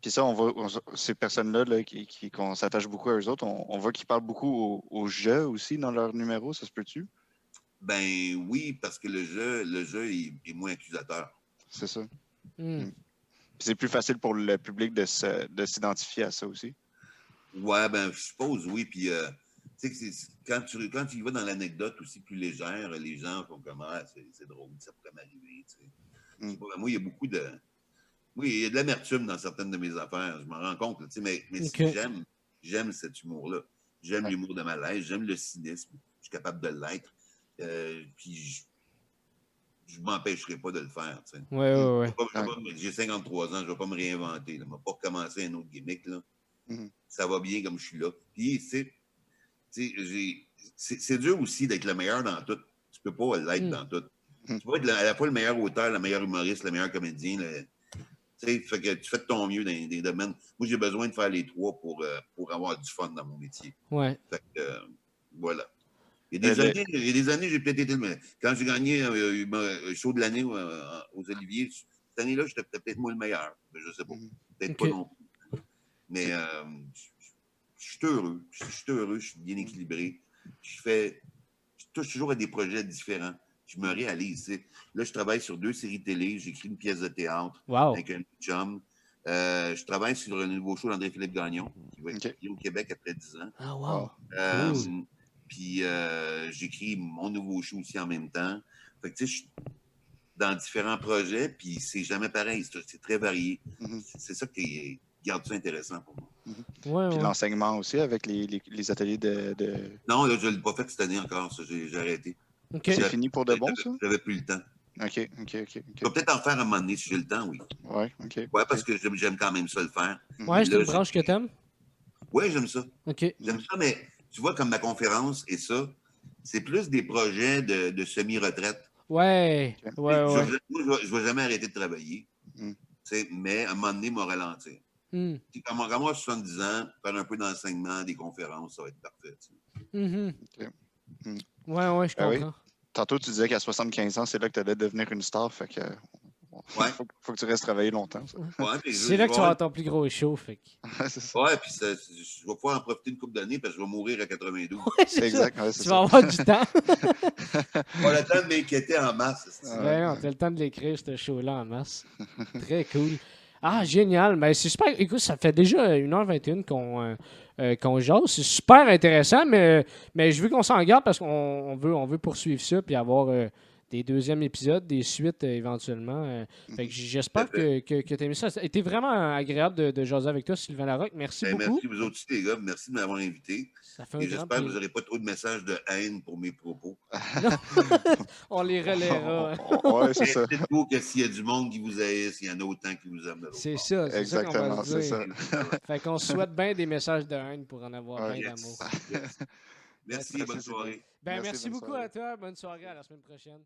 puis ça, ces personnes-là là, qu'on s'attache beaucoup à eux autres, on voit qu'ils parlent beaucoup au jeu aussi dans leur numéro, ça se peut-tu? Ben oui, parce que le jeu est moins accusateur. C'est ça. Hmm. Puis c'est plus facile pour le public de s'identifier à ça aussi. Ouais, ben je suppose, oui. Puis, tu sais, quand tu y vas dans l'anecdote aussi plus légère, les gens font comme ah, c'est drôle, ça pourrait m'arriver. Tu sais. Je sais pas, moi, il y a beaucoup de. Oui, il y a de l'amertume dans certaines de mes affaires, je m'en rends compte. Tu sais, mais OK. j'aime cet humour-là. J'aime l'humour de malaise, j'aime le cynisme. Je suis capable de l'être. Puis je ne m'empêcherai pas de le faire. Tu sais. Ouais. J'ai 53 ans, je ne vais pas me réinventer. Je ne vais pas recommencer un autre gimmick. Là. Ça va bien comme je suis là. Puis, c'est dur aussi d'être le meilleur dans tout. Tu ne peux pas l'être dans tout. Tu peux être à la fois le meilleur auteur, le meilleur humoriste, le meilleur comédien. Fait que tu fais de ton mieux dans des domaines. Moi, j'ai besoin de faire les trois pour avoir du fun dans mon métier. Ouais. Fait que, voilà. Il y a des années, j'ai peut-être été le. Quand j'ai gagné un show de l'année aux Oliviers, cette année-là, j'étais peut-être moi le meilleur. Je ne sais pas. Peut-être pas non plus. Mais je suis heureux. Je suis bien équilibré. Je touche toujours à des projets différents. Je me réalise. Là, je travaille sur 2 séries télé. J'écris une pièce de théâtre avec un chum. Je travaille sur un nouveau show d'André-Philippe Gagnon, qui va être au Québec après 10 ans. Ah, wow. Cool. Puis j'écris mon nouveau show aussi en même temps. Fait que tu sais, je suis dans différents projets, puis c'est jamais pareil. C'est très varié. C'est ça qui garde ça intéressant pour moi. Puis l'enseignement aussi avec les ateliers de... Non, là, je ne l'ai pas fait cette année encore, ça. J'ai arrêté. Okay. C'est fini pour de bon, ça? J'avais plus le temps. OK. Je vais peut-être en faire un moment donné si j'ai le temps, oui. Ouais, OK. Ouais, parce que j'aime quand même ça le faire. Ouais, c'est une branche que t'aimes? Oui, j'aime ça. OK. J'aime ça, mais tu vois, comme ma conférence et ça, c'est plus des projets de semi-retraite. Ouais. Moi, je ne vais jamais arrêter de travailler. Mais à un moment donné, me ralentir. Quand moi, à 70 ans, faire un peu d'enseignement, des conférences, ça va être parfait. Ouais, je comprends. Oui. Tantôt, tu disais qu'à 75 ans, c'est là que tu allais devenir une star. Fait que faut que tu restes travailler longtemps. C'est là que tu vas avoir ton plus gros show. Fait que... c'est ça. Ouais, puis je vais pouvoir en profiter une couple d'années parce que je vais mourir à 92. Ouais, c'est exact. Tu vas avoir du temps. On a le temps de m'inquiéter en masse. Ouais, on a le temps de l'écrire, ce show-là en masse. Très cool. Ah, génial. Ben, c'est super. Écoute, ça fait déjà 1h21 qu'on jase. C'est super intéressant, mais je veux qu'on s'en garde parce qu'on veut poursuivre ça puis avoir des deuxièmes épisodes, des suites éventuellement. Fait que j'espère que tu as aimé ça. Ça a été vraiment agréable de jaser avec toi, Sylvain Larocque. Merci beaucoup. Merci vous autres aussi, les gars. Merci de m'avoir invité. Ça fait un Et j'espère que vous n'aurez pas trop de messages de haine pour mes propos. Non. On les relaiera. Ouais, c'est ça. Dites-vous que s'il y a du monde qui vous haïsse, il y en a autant qui vous aiment de l'autre. C'est ça. C'est exactement, ça qu'on va se dire. Ça. Fait qu'on souhaite bien des messages de haine pour en avoir bien d'amour. Merci, bonne soirée. Merci beaucoup à toi. Bonne soirée. À la semaine prochaine.